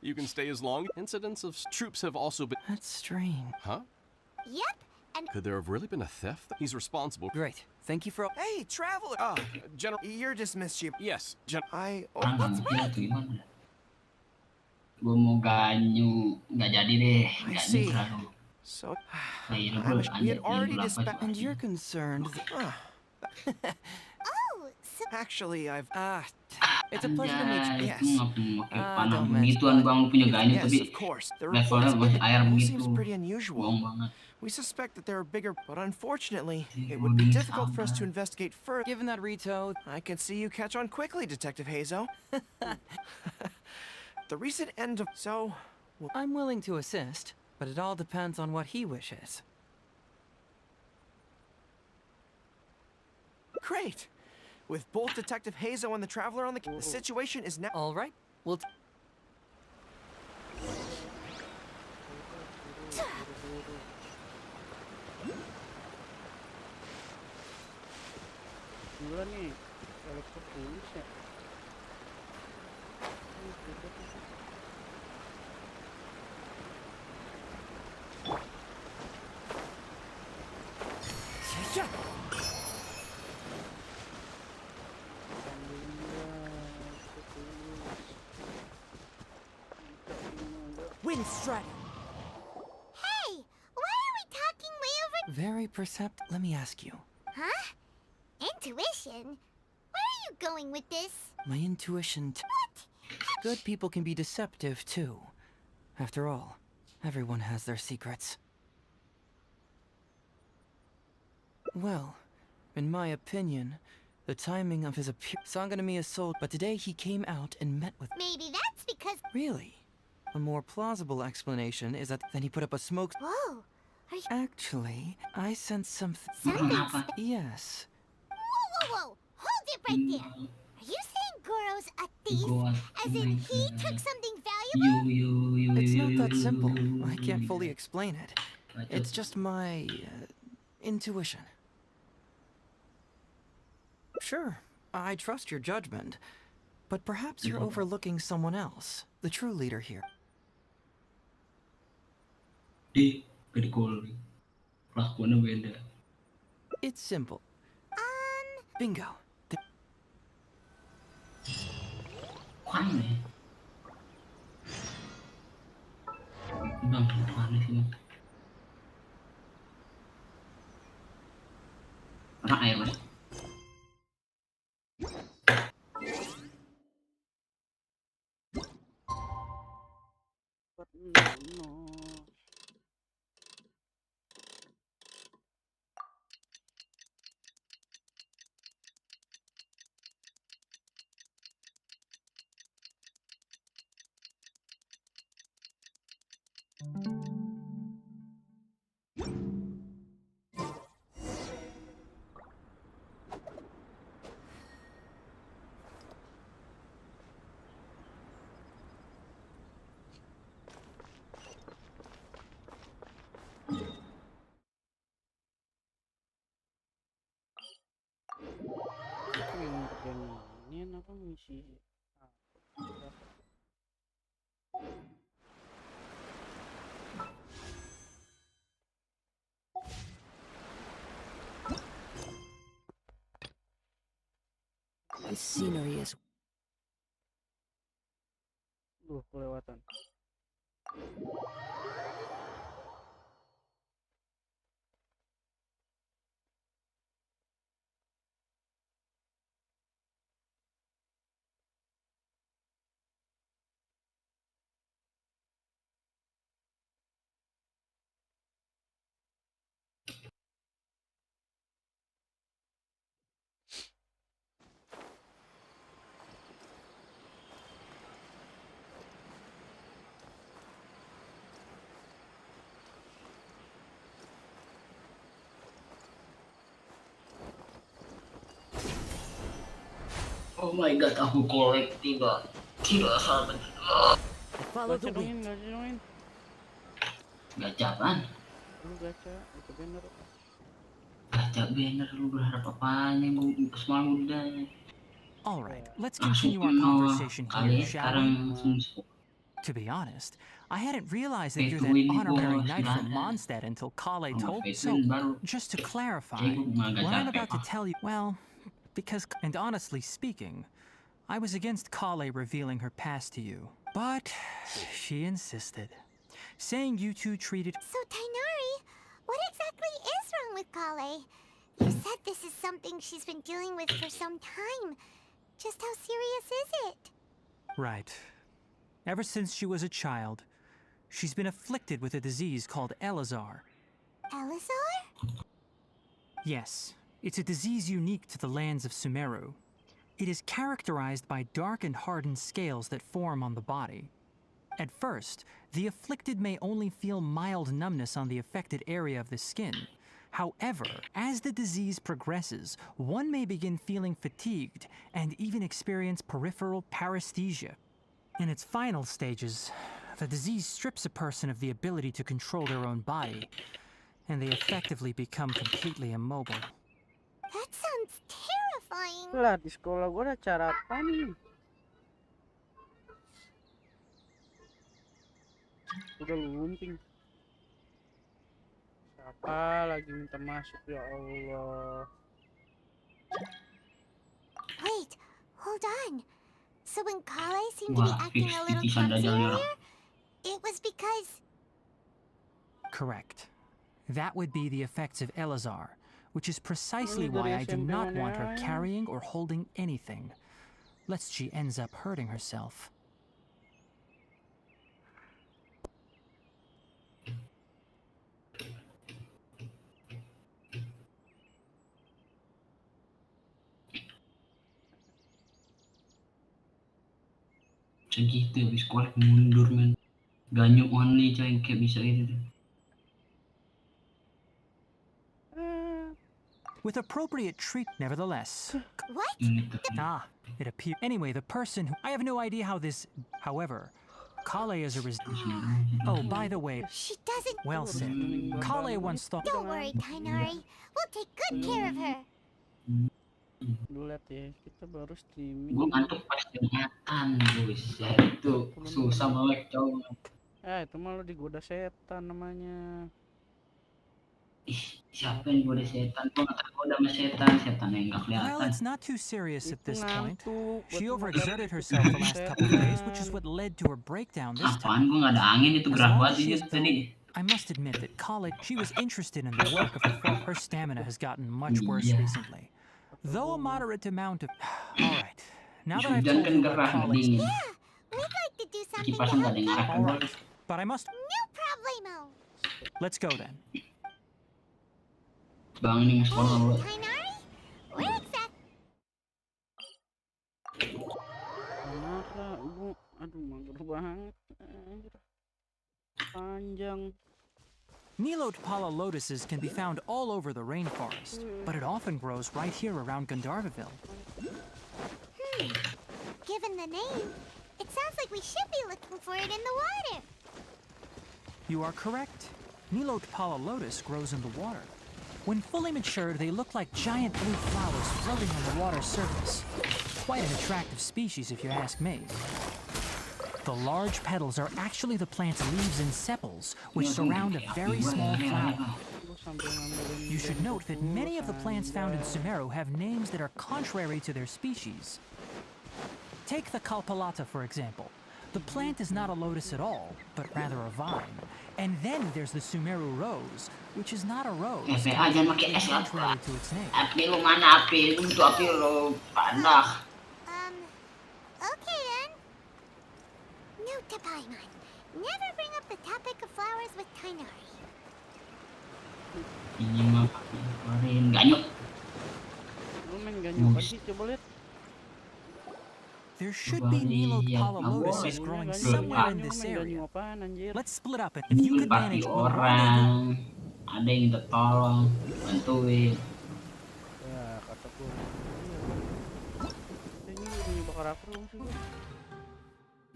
You can stay as long. Incidents of troops have also been. That's strange. Huh? Yep. And Could there have really been a theft? He's responsible. Great. Thank you for. Hey, traveler! General. You're dismissed, you. Yes, I. Oh, Orang what's nggak tuh gimana? Gue mau ganyu, nggak jadi deh. Ganyu see. terlalu. so. Nah, I wish we had already dispatched. And you're concerned. oh, so Actually, I've. It's a pleasure to meet you. Anjay, Yes. kamu pakai panah Don't mention begituan it. bang, lu punya ganyu Yes, tapi of course. The levelnya reports masih air all begitu. seems pretty unusual. Bohong banget. We suspect that there are bigger, but unfortunately, Si it would be Odin difficult for us to sabar. investigate further. Given that Rito, I can see you catch on quickly, Detective Hazo. The recent end of... So, I'm willing to assist, but it all depends on what he wishes. great. With both Detective Hazo and the Traveler on the situation is now... All right, we'll... Gila nih, elektro tulis ya. Wind Strider! Hey! Why are we talking way over... Very percept... Let me ask you. Huh? Intuition? Where are you going with this? My intuition... Good people can be deceptive, too. After all, everyone has their secrets. Well, in my opinion, the timing of his appearance... Sanganami is sold, but today he came out and met with... Maybe that's because... Really? A more plausible explanation is that then he put up a smoke... Whoa! Are you... Actually, I sense something... Something... Yes. Whoa, whoa, whoa! Hold it right there! Are you saying Goro's a thief? As in he took something valuable? It's not that simple. I can't fully explain it. It's just my... intuition. Sure, I trust your judgment. But perhaps you're overlooking someone else. The true leader here. It's simple. Bingo. Orang air mas. No. Ini apa misi? This scenery is... Kelewatan. Oh my god, aku kolek tidak sahabat. Follow the Gacha wind. dongin. Gacha apaan? Lu gacha, itu banner. Gacha banner, lu berharap apanya? Semalam udah. All right, let's Langsung continue our kenal conversation kali here, shall sekarang we? To be honest, I hadn't realized that you're that Ini honorary bos, knight from gimana? Mondstadt until Kale Sama told. Faithful So, baru. just to clarify, Jago mah what I'm gacha about to apa? tell you, well, because, and honestly speaking, I was against Kale revealing her past to you, but she insisted, saying you two treated. So, Tainari, what exactly is wrong with Kale? You said this is something she's been dealing with for some time. Just how serious is it? Right. Ever since she was a child, she's been afflicted with a disease called Elazar. Elazar? Yes, it's a disease unique to the lands of Sumeru. It is characterized by dark and hardened scales that form on the body. At first, the afflicted may only feel mild numbness on the affected area of the skin. However, as the disease progresses, one may begin feeling fatigued and even experience peripheral paresthesia. In its final stages, the disease strips a person of the ability to control their own body, and they effectively become completely immobile. That sounds terrifying. Lah, di sekolah gue ada cara apa nih? Udah lunting. Siapa lagi minta masuk, ya Allah? Wait, hold on. So when Kale seemed to be acting a little clumsy earlier, it was because... Correct. That would be the effects of Elazar, which is precisely why I do not want her carrying or holding anything, lest she ends up hurting herself. Segitu habis kuat mundur men. Ganyuk only coy kayak bisa itu. With appropriate treat, nevertheless. What? Ah, it appears. Anyway, the person who... I have no idea how this... However, Kale is a Oh, by the way... She doesn't... Well said. Kale once thought... Don't worry, Tainari. We'll take good care of her. Lihat ya, kita baru streaming. Gue ngantuk pas jumatan, buset. Itu susah melek coy. Itu malah digoda setan namanya. Ih, siapa yang goda setan? Gue gak tergoda sama setan. Setan yang gak kelihatan. Well, it's not too serious at this point. She overexerted herself the last couple of days, which is what led to her breakdown this time. Apaan? Gue gak ada angin, itu gerah banget itu tadi. I must admit that college, she was interested in the work of her stamina has gotten much worse recently. Though a moderate amount of... Alright, now that I've told you about college... Yeah, we'd like to do something to help you. Alright, but I must... No problemo. Let's go then. Bang, ini nge-spawn dulu. Tainari? Where exactly? Mana ibu? Aduh, mager banget. Panjang. Nilotpala lotuses can be found all over the rainforest, but it often grows right here around Gandharvaville. Given the name, it sounds like we should be looking for it in the water. You are correct. Nilotpala lotus grows in the water. When fully matured, they look like giant blue flowers floating on the water's surface. Quite an attractive species, if you ask me. The large petals are actually the plant's leaves and sepals, which surround a very small flower. You should note that many of the plants found in Sumeru have names that are contrary to their species. Take the Kalpalata, for example. The plant is not a lotus at all, but rather a vine. And then there's the Sumeru rose, which is not a rose, contrary to its name. Api lu mana api? Itu api lu pandah. Okay then. Note to Paimon. Never bring up the topic of flowers with Tainari. Ini mah kemarin ganyuk. Lu main ganyuk sih, coba lihat. There should be Nilotpala lotuses growing somewhere in this area. Let's split up and if you could manage orang, ada yang minta tolong, bantuin. Ya, kata gue. Ini bakar aku dong sih.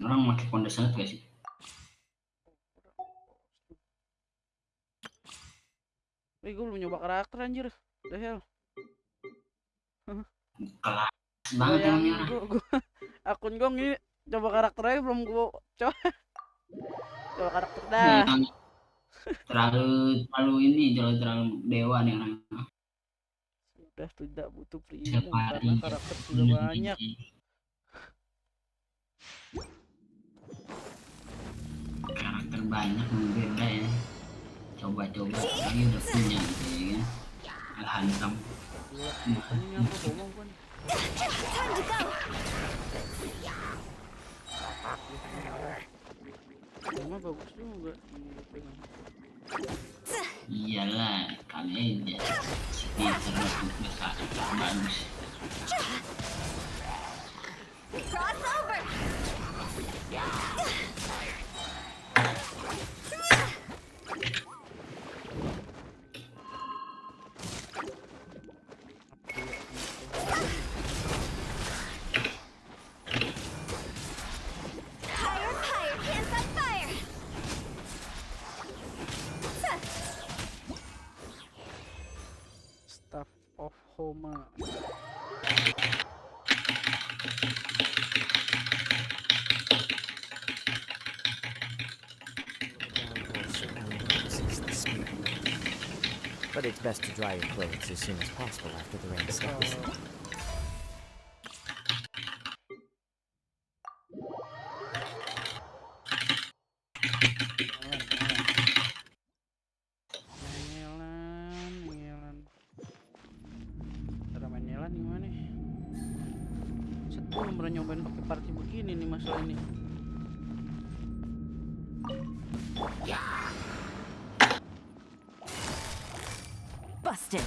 Orang pakai kondesanat gak sih? Gue belum nyoba karakter anjir. The hell. Kelas banget emangnya orang. Akun gue ini coba karakter aja belum gue coba. Coba karakter dah. Terlalu ini terlalu dewa nih orang. Sudah tidak butuh premium karena karakter sudah banyak. Karakter banyak beda ya. Coba-coba ini udah punya gitu ya kan. Hantam. Ini apa ngomong kan? Time to go. Cuma bagus juga. Iyalah, kali aja. Speeder bisa bagus. Cross over. Higher, higher, hands on fire. Staff of Homa. But it's best to dry your clothes as soon as possible after the rain stops. Cara main Nelan gimana? Set, gua belum pernah nyobain pakai party begini nih masalah ini. Busted!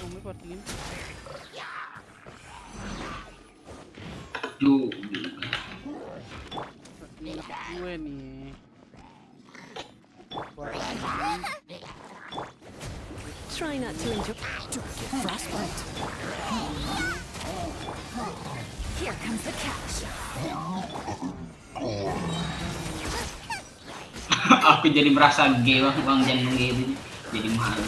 Ini party ini. Tuh. Ingat gue nih. Try not to enjoy. Get frostbite. Here comes the catch. Aku jadi merasa gay bang jangan gitu. Jadi malu.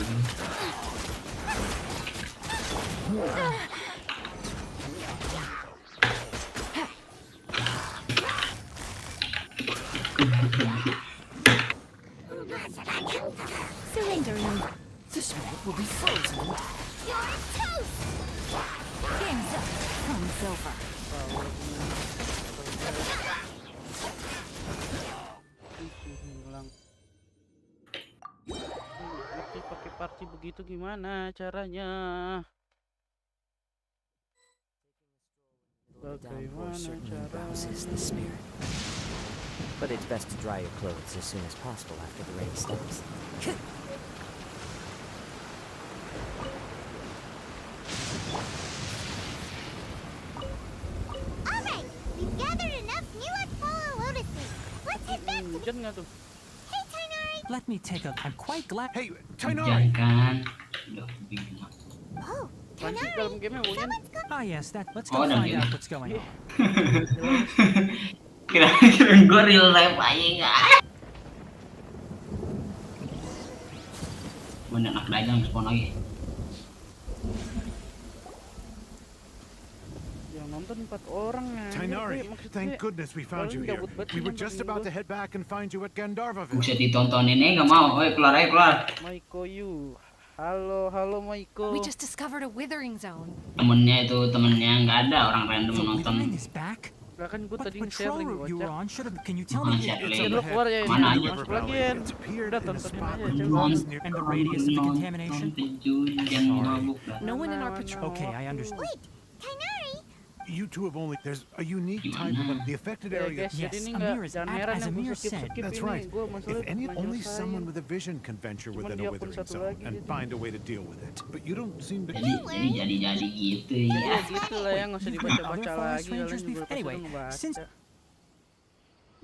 Surrendering. This minute will be frozen. You're toast. Game's up. Runs over. Hilang. Nanti pakai party begitu gimana caranya? Bagaimana Rouses the spirit. But it's best to dry your clothes as soon as possible after the rain stops. Alright, we've gathered enough Nilak-Pala lotuses. Let's head back to Hujan nggak tuh? Hey, Tainari! Let me take a. I'm quite glad. Hey, Hujan Tainari! kan. Udah bingung. Oh, Masih Tainari! dalam game hujan. Someone's come. Ah, yes, that. Let's Oh, go dan find ini. out what's going on. Kira-kira gue real life aja nggak? Banyak anak dagang spawn lagi. Yang nonton 4 orang ya. Tainari, thank goodness we found you here. We were just about to head back and find you at Gandharvaville. Buset ditontonin nggak mau. Oi keluar aja keluar. Maiko Yu. Halo, halo Maiko. We just discovered a withering zone. Temennya nggak ada orang random The nonton. withering is back. Lah kan gue What tadi patrol sharing route you were bocah. on? Can you tell Bukan me? sharing. Ya lu keluar ya. Mana aja? Masuk lagi ya. It's appeared Udah in a tontonin spot aja. where Coba. Nilak's near. And the radius of the contamination? Jangan mabuk dah. No one in our patrol. Okay, I understand. Wait, Tainari! You two have only. There's a unique type of the affected Ya area. guys, jadi Yes, ini Amir nggak is jangan as heran yang Amir gue skip said. skip That's ini. right. Gue masalah If any, pernah only nyelesain. someone with a vision can venture Cuman within dia a pun withering satu zone lagi and jadi. find a way to deal with it. But you don't seem to. Jadi gitu Ya ya. gitu lah ya, nggak usah You've got dibaca-baca other forest lagi. Kalian rangers juga before- pasti Anyway, udah ngebaca. since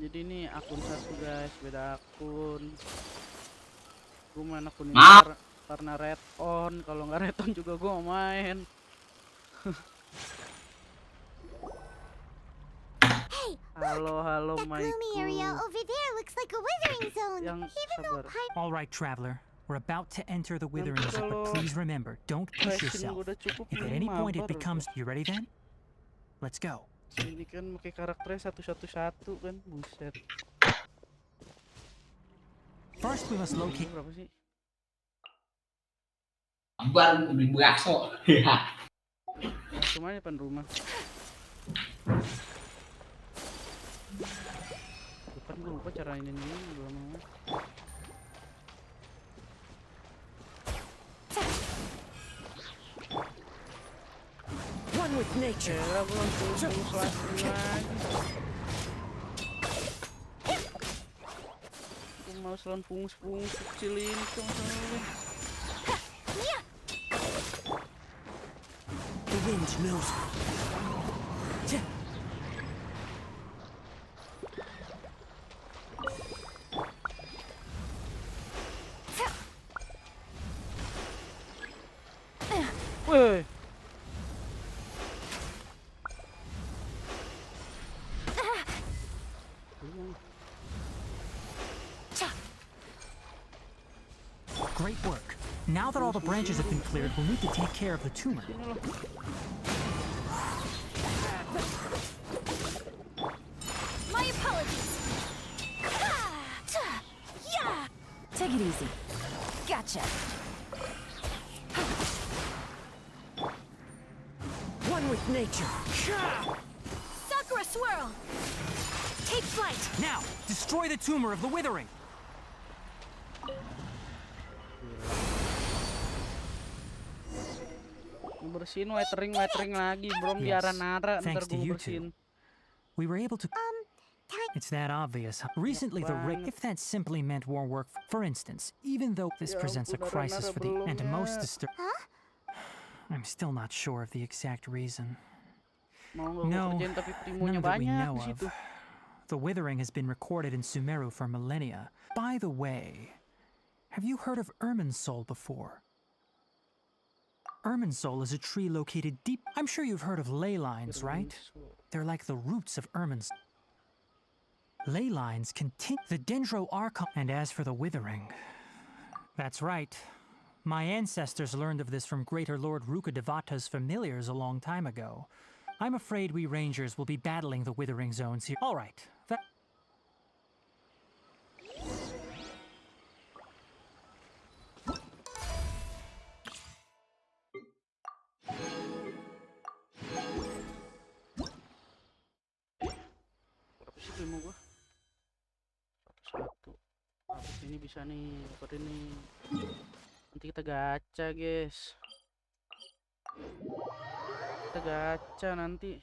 Jadi ini akun satu guys, beda akun. Gue main akun ini Maaf. karena red on. Kalau nggak red on juga gue mau main. Hey, Halo, halo that gloomy area Maiko. over there looks like a withering zone. Yang Even though sabar. All right, traveler. We're about to enter the withering Nanti zone, kalau but please remember, don't push Flashing yourself. gue udah cukup If at ini any point it mampar. becomes, you ready then? Let's go. Ini kan pakai karakternya satu kan, buset. First, we must Ini locate. berapa sih? Abang beli bakso. Langsung aja depan rumah. Kan gue lupa cara ini belum mau. One with nature. Yalah, gue langsung lagi. Gue mau selain pungus-pungus kecil ini tuh masalahnya. The wind knows. Woi. Great work. Now that all the branches have been cleared, we'll need to take care of the tumor. My apologies. Yeah. Take it easy. Gotcha. One with nature. Sakura swirl. Take flight. Now, destroy the tumor of the withering. Bersihin watering lagi, belum diara-nara, ntar gue bersihin. We were able to. It's that obvious. Recently, the rig, if that simply meant war work, for instance, even though this presents a crisis for the and most disturbing. I'm still not sure of the exact reason. No, none that we know of. The withering has been recorded in Sumeru for millennia. By the way, have you heard of Irminsul before? Irminsul is a tree located deep. I'm sure you've heard of ley lines, right? They're like the roots of Irminsul. Ley lines continue the Dendro-Archon. And as for the withering, that's right. My ancestors learned of this from Greater Lord Rukadevata's familiars a long time ago. I'm afraid we rangers will be battling the withering zones here. All right. Ilmu gua 101. Habis ini bisa nih dapat ini. Nanti kita gacha, guys. Kita gacha nanti.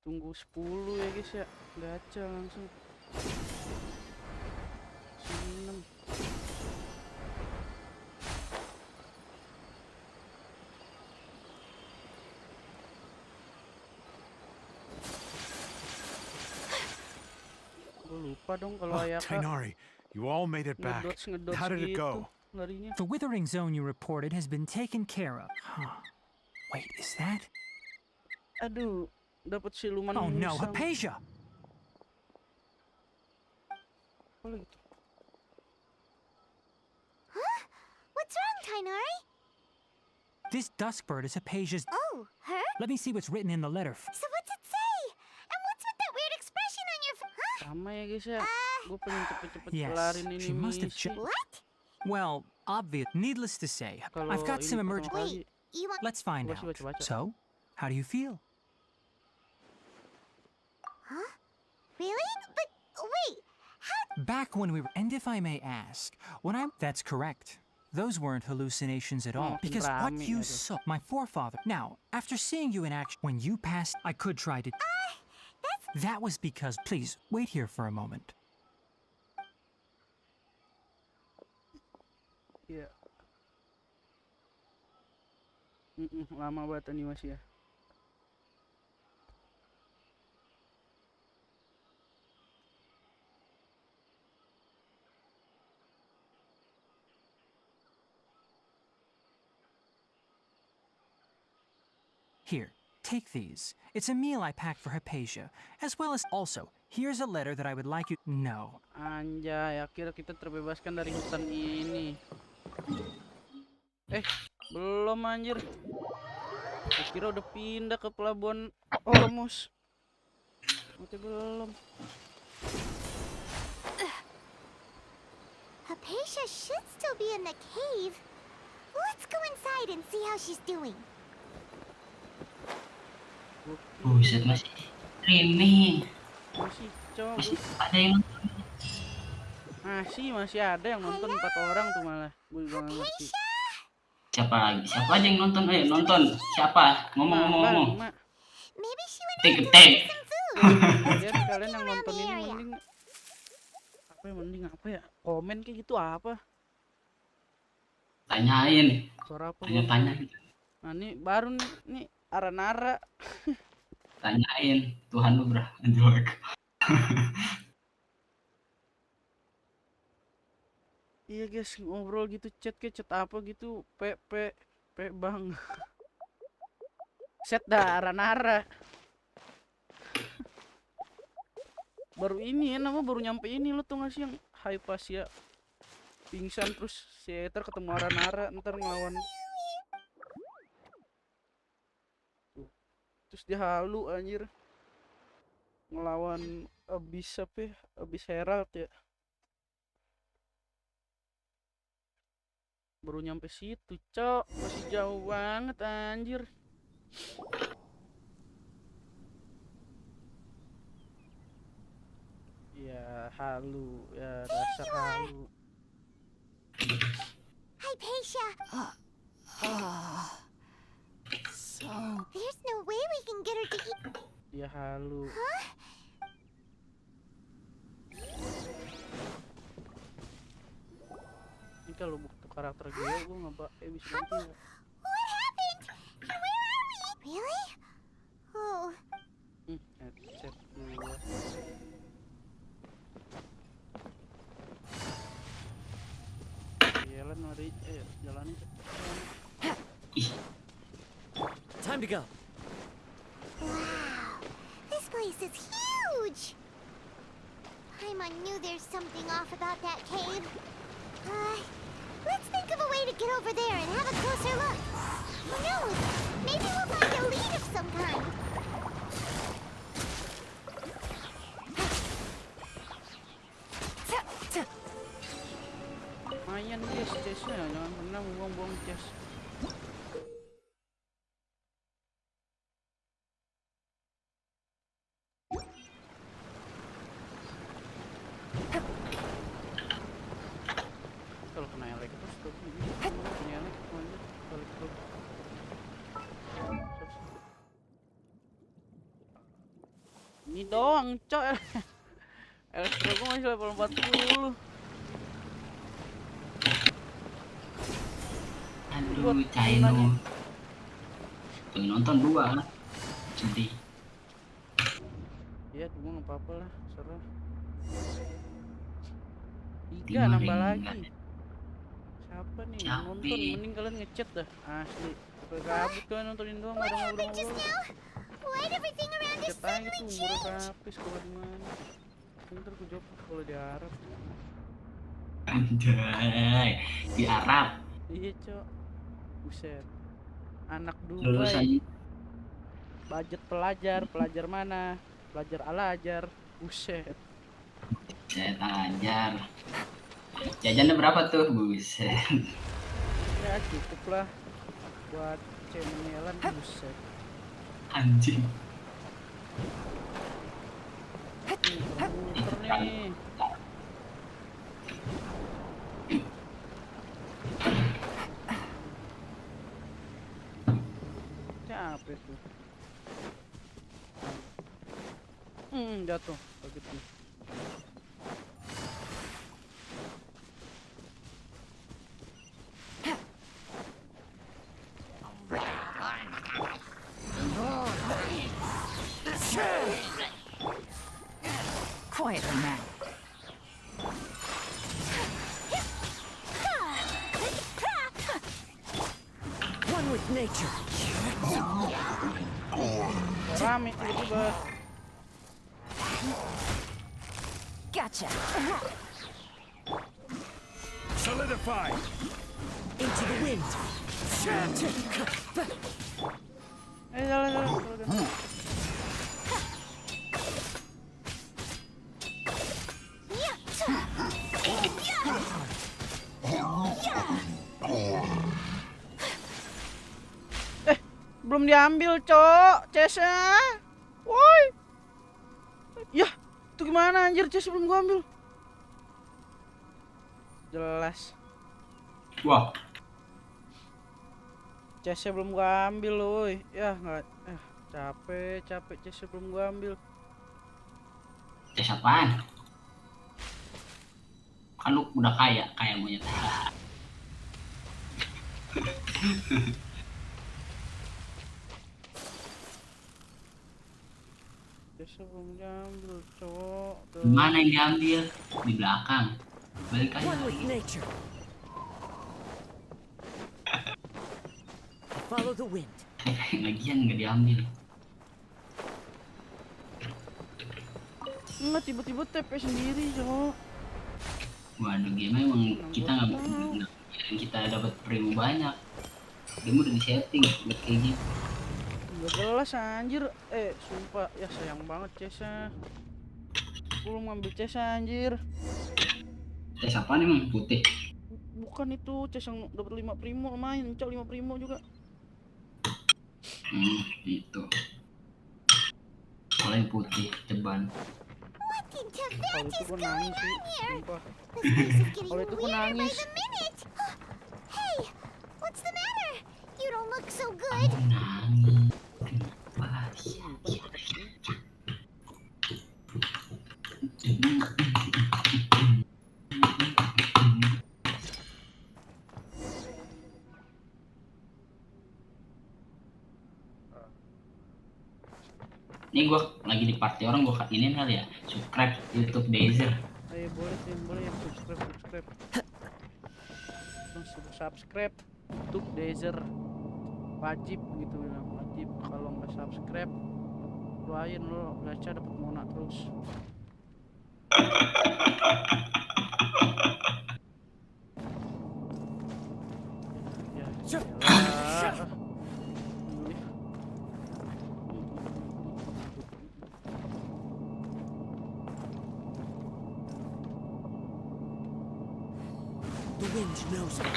Tunggu 10 ya, guys ya. Gacha langsung. 6. Tainari, you all made it back. How did it go? The withering zone you reported has been taken care of. Wait, is that? Aduh, dapat siluman. Oh no, Hypatia! Huh? What's wrong, Tainari? This duskbird is Hypatia's. Oh, her? Let me see what's written in the letter. So what's it say? And what's with that weird expression on your face? Huh? Sama ya, guys ya. Gue pengen cepet-cepet Yes, kelarin ini she must have misi. What? Well, obvious. Needless to say, I've got some emergency. Wait, you want? Let's find out. So, how do you feel? Huh? Really? But wait, how? Back when we were, and if I may ask, that's correct. Those weren't hallucinations at all, because what you saw, my forefather. Now, after seeing you in action, when you passed, I could try to. That was because. Please wait here for a moment. Iya. Lama banget animasi ya. Here, take these. It's a meal I packed for Hypatia, as well as also, here's a letter that I would like you. No. Anjay, akhirnya kita terbebaskan dari hutan ini. Belum anjir. Gue kira udah pindah ke pelabuhan Ormus. Masih belum. Hypatia should still be in the cave. Let's go inside and see how she's doing. Buset, masih streaming. Masih cowok. Masih ada yang nonton. Masih ada yang nonton 4 orang tuh malah. Gue juga nggak ngerti. Siapa lagi? Siapa aja yang nonton? Ayo nonton. Siapa? Ngomong. Ketek. Kalian yang nonton ini mending apa ya? Komen kayak gitu apa? Tanyain. Suara apa? Tanya. Nah, ini baru nih Aranara. Tanyain Tuhan lu jelek. Iya guys, ngobrol gitu chat apa gitu, P bang. Set dah Aranara. Baru ini ya baru nyampe ini lo tuh nggak sih yang Hypatia pingsan terus si Ether ketemu Aranara ntar ngelawan. Terus dia halu anjir ngelawan Abyss Herald ya. Baru nyampe situ cok, masih jauh banget anjir. Ya halu ya, dasar halu. Hi, Paisha. So there's no way we can get her to eat. Dia halu. Huh? Ini kalau butuh karakter gue nggak bisa ganti nggak? What happened? And where are we? Really? Oh. Headset gue. Jalan mari, jalanin cepet. Time to go. Wow, this place is huge. Paimon knew there's something off about that cave. Let's think of a way to get over there and have a closer look. Who knows? Maybe we'll find a lead of some kind. Lumayan guys chestnya, jangan pernah buang-buang chest. Kalau kena elek terus tuh punya elek lanjut balik tuh. Ini doang cok. Elektro gue masih level 40. Aduh, Caino. Pengen nonton 2. Sedih. Iya, gue nggak apa-apa lah, serah. 3 nambah lagi. Siapa nih yang nonton? Mending kalian ngechat dah, asli. Gabut kalian nontonin doang, ada ngobrol-ngobrol. Chat aja tuh, umur berapa, sekolah di mana? Ntar gue jawab kalau di Arab. Anjay, di Arab. Iya cok, buset. Anak Dubai. Budget pelajar mana? Pelajar Al-Azhar, buset. Buset, Al-Azhar. Jajannya berapa tuh, buset? Ya cukup lah buat cemilan, buset. Anjing. Muter nih. Capek tuh. Jatuh begitu. Quietly, man. One with nature. Rame tiba-tiba. Gotcha. Solidify. Into the wind. Jalan. Belum diambil, cok, chestnya. Woi. Ya, Itu gimana anjir, chest belum gua ambil. Jelas. Wah. Chestnya belum gua ambil loh. Ya nggak. Capek chestnya belum gua ambil. Chest apaan? Kan lu udah kaya monyet. Chestnya belum diambil, cowok. Mana yang diambil? Di belakang. Balik aja. Follow the wind. Lagian nggak diambil. Enggak, tiba-tiba TP sendiri, cowok. Waduh, game emang kita nggak kita dapat primo banyak. Game udah disetting buat kayak gitu. Gak jelas anjir. Sumpah ya sayang banget chestnya. Lu ngambil chest anjir. Chest apaan emang? Putih? Bukan itu chest yang dapat 5 primo, lumayan cok, 5 primo juga. Itu. Kalau yang putih ceban. Kalau itu gua nangis sih, sumpah. Kalau itu gua nangis. Hey, what's the matter? You don't look so good. Nangis. Ini gua lagi di party orang, gua ini kali ya, subscribe YouTube Deezer. Ayo boleh yang subscribe. Langsung subscribe YouTube Deezer. Wajib gitu bilang, wajib. Kalau nggak subscribe, doain lo gacha dapat mona terus. The wind knows me.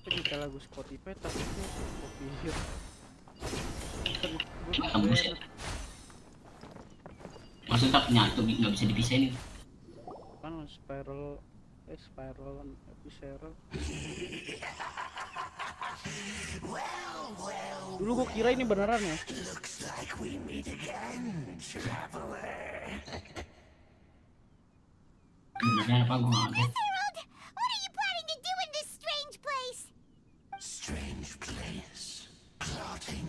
Kita lagu Spotify tapi itu kopi. Maksudnya nyatu nggak bisa dipisahin itu. Kan spiral episode. Dulu gua kira ini beneran ya. Beneran apa gua nggak ngerti. What are you planning to do in this strange place? Strange place. Plotting.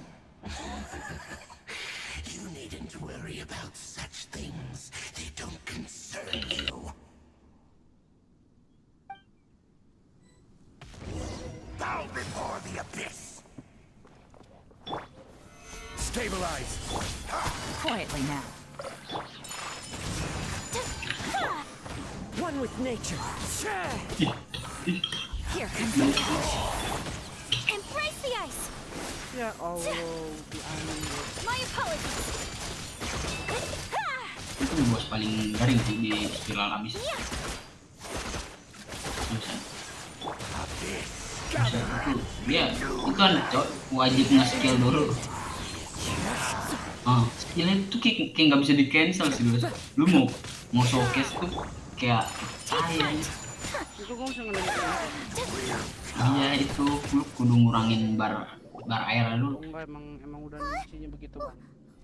You needn't worry about such things. They don't concern you. Bow before the abyss. Stabilize. Quietly now. One with nature. Here comes the catch. Embrace the ice. Ya Allah, di angin. My apologies. Itu bos paling garing sih di spiral abis. Dia itu kan wajib nge-skill dulu. Skillnya itu kayak nggak bisa di cancel sih guys. Lu mau showcase tuh kayak sayang. Itu gua bisa ngelanjutin. Iya itu lu kudu ngurangin bar air dulu. Enggak, emang udah isinya begitu kan.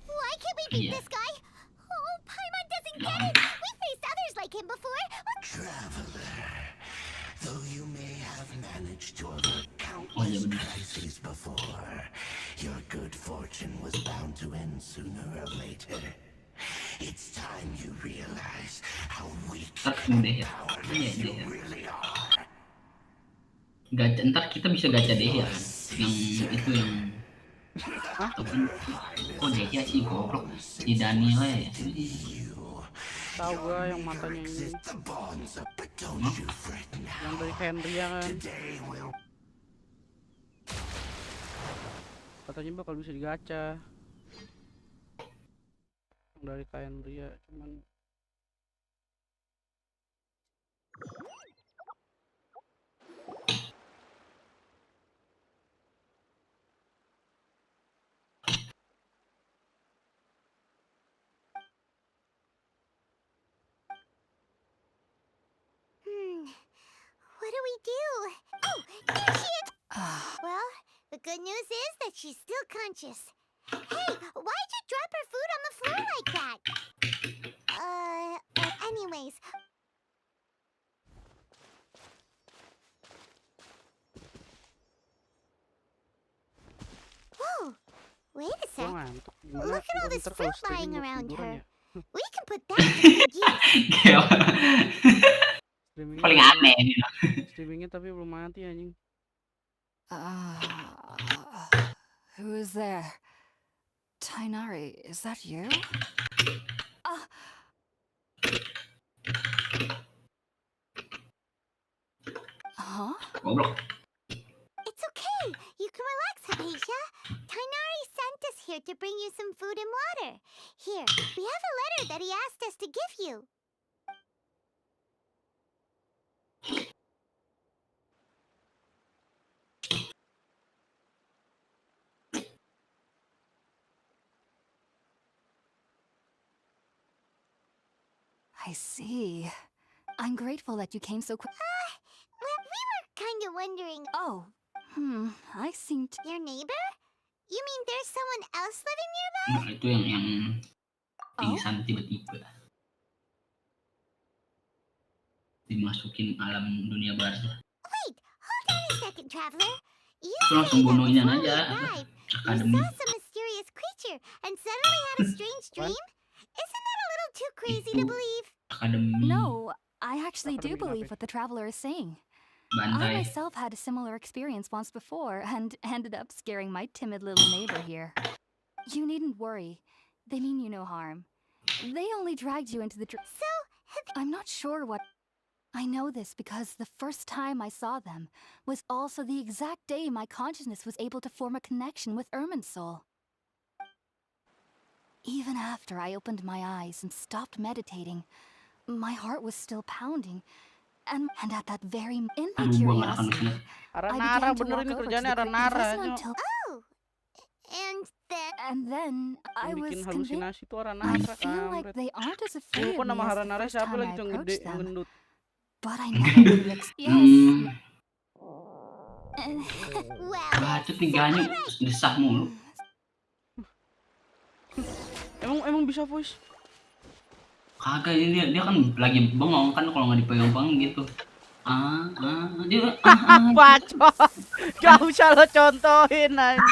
Why can't we beat this guy? Oh, Paimon doesn't get it. We faced others like him before. Traveler, though you may have managed to avert countless crises before, your good fortune was bound to end sooner or later. It's time you realize how weak and powerless you really are. Gacha, ntar kita bisa gacha deh ya, yang itu yang kok dia sih goblok si Daniel ya. Tahu gua yang matanya ini. Yang dari Henry kan. Katanya bakal bisa digacha. Yang dari Henry ya, cuman Well, the good news is that she's still conscious. Hey, why'd you drop her food on the floor like that? Anyways. Whoa, wait a sec. Look at all this fruit lying around her. We can put that to good use. Paling aneh ini. Streamingnya tapi belum mati anjing. Who is there? Tainari, is that you? Huh? Goblok. It's okay. You can relax, Hypatia. Tainari sent us here to bring you some food and water. Here, we have a letter that he asked us to give you. I see. I'm grateful that you came so quick. Well, we were kind of wondering. Oh, I seem to... Your neighbor? You mean there's someone else living nearby? Nah, itu yang pingsan tiba-tiba. Dimasukin alam dunia barzah. Wait, hold on a second, traveler. You Itu langsung bunuhin before we aja. arrived, you Akademi. saw some mysterious creature and suddenly had a strange dream? Isn't that a little too crazy to believe? Akademi. No, I actually do believe what the traveler is saying. I Bantai. myself had a similar experience once before and ended up scaring my timid little neighbor here. You needn't worry. They mean you no harm. They only dragged you into the So, I'm not sure what... I know this because the first time I saw them was also the exact day my consciousness was able to form a connection with Ermin's soul. Even after I opened my eyes and stopped meditating, my heart was still pounding. And at that very in my curiosity, I began to walk over to the it wasn't until and then I was convinced. I feel like they aren't as afraid of me as the first time I approached them. But I never could yes. Bacot nih ganyu, desah mulu. Emang bisa voice? Kagak, dia kan lagi bengong kan kalau nggak dipegang-pegang gitu. Dia Bacot. Gak usah lo contohin anjir.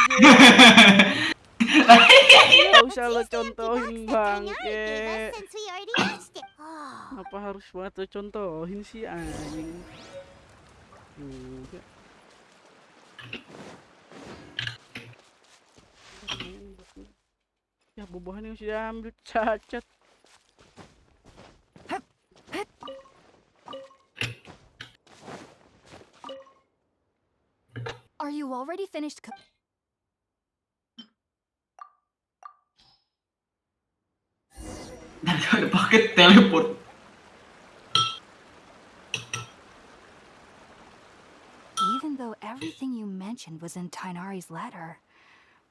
Gak usah lo contohin bangke. Apa harus banget lo contohin sih anjing? Ya bubuhan yang sudah ambil cacat. Are you already finished Ada paket teleport. Even though everything you mentioned was in Tainari's letter,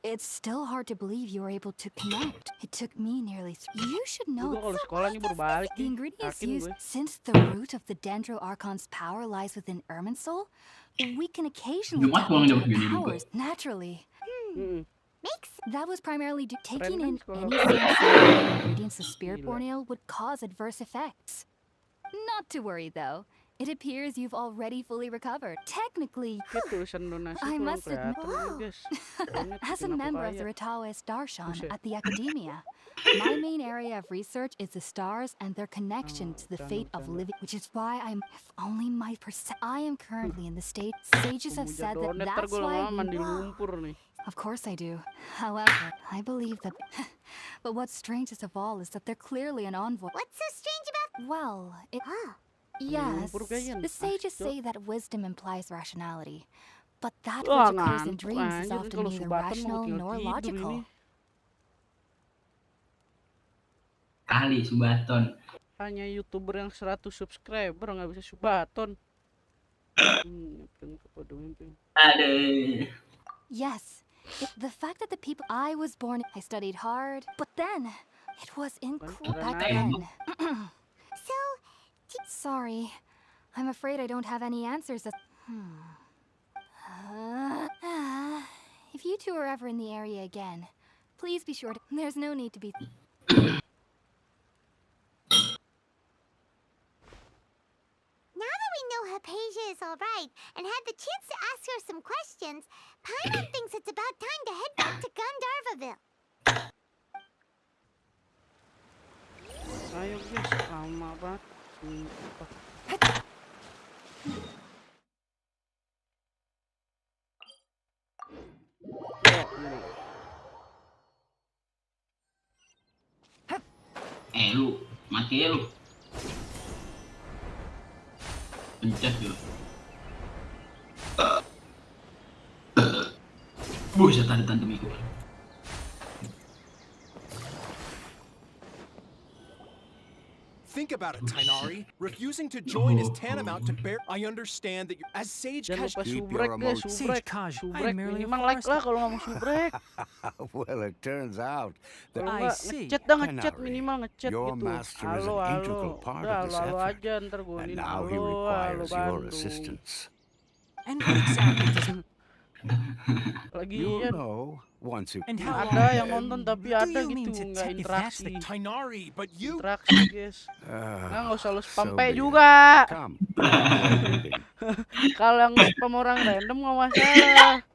it's still hard to believe you were able to connect. It took me nearly You should know the ingredients used. Since the root of the Dendro-Archon's power lies within Ermin's soul, we can occasionally tap into her powers naturally. That was primarily taking in any ingredients of Spirit-born ale would cause adverse effects. Not to worry though. It appears you've already fully recovered. Technically, I must admit, as a member of the Rataoist Darshan at the Academia, my main area of research is the stars and their connection to the fate of living, which is why if only my I am currently in the state. Sages have said that's why Of course I do. However, I believe that... But what's strangest of all is that they're clearly an envoy. What's so strange about... Well, yes, the sages say that wisdom implies rationality, but that which occurs in dreams is often neither rational nor logical. Kali Subaton. Hanya YouTuber yang 100 subscriber nggak bisa Subaton. Aduh. Yes, the fact that the people I was born, I studied hard, but then it was incredible back then. So. Sorry, I'm afraid I don't have any answers. If you two are ever in the area again, please be sure to... There's no need to be... Now that we know Hypatia is all right and had the chance to ask her some questions, Paimon thinks it's about time to head back to Gandharvaville. Ayo guys, lama banget. Sumpah. Ya, ini. Lu mati ya lu. Pencet lu. Buset, ada tante Miko. Think about it, Tainari. Refusing to join is tantamount to bear. I understand that you're as Sage Jangan Kaj. lupa subrek deh, subrek. Subrek minimal like lah kalau nggak mau subrek. Well, it turns out that Kalau nggak ngechat dah, ngechat minimal ngechat your gitu. master is Halo, an halo. integral part Udah, of this halo effort, aja ntar gue and ini now he halo, halo requires your Bandung. assistance. And what exactly does... Lagi You'll ya. know once you... And how Ada yang nonton tapi ada gitu nggak interaksi. Tainari, but you... Interaksi guys. Nggak usah lu spam so pe be it. juga. Come. Kalau yang spam orang random nggak masalah.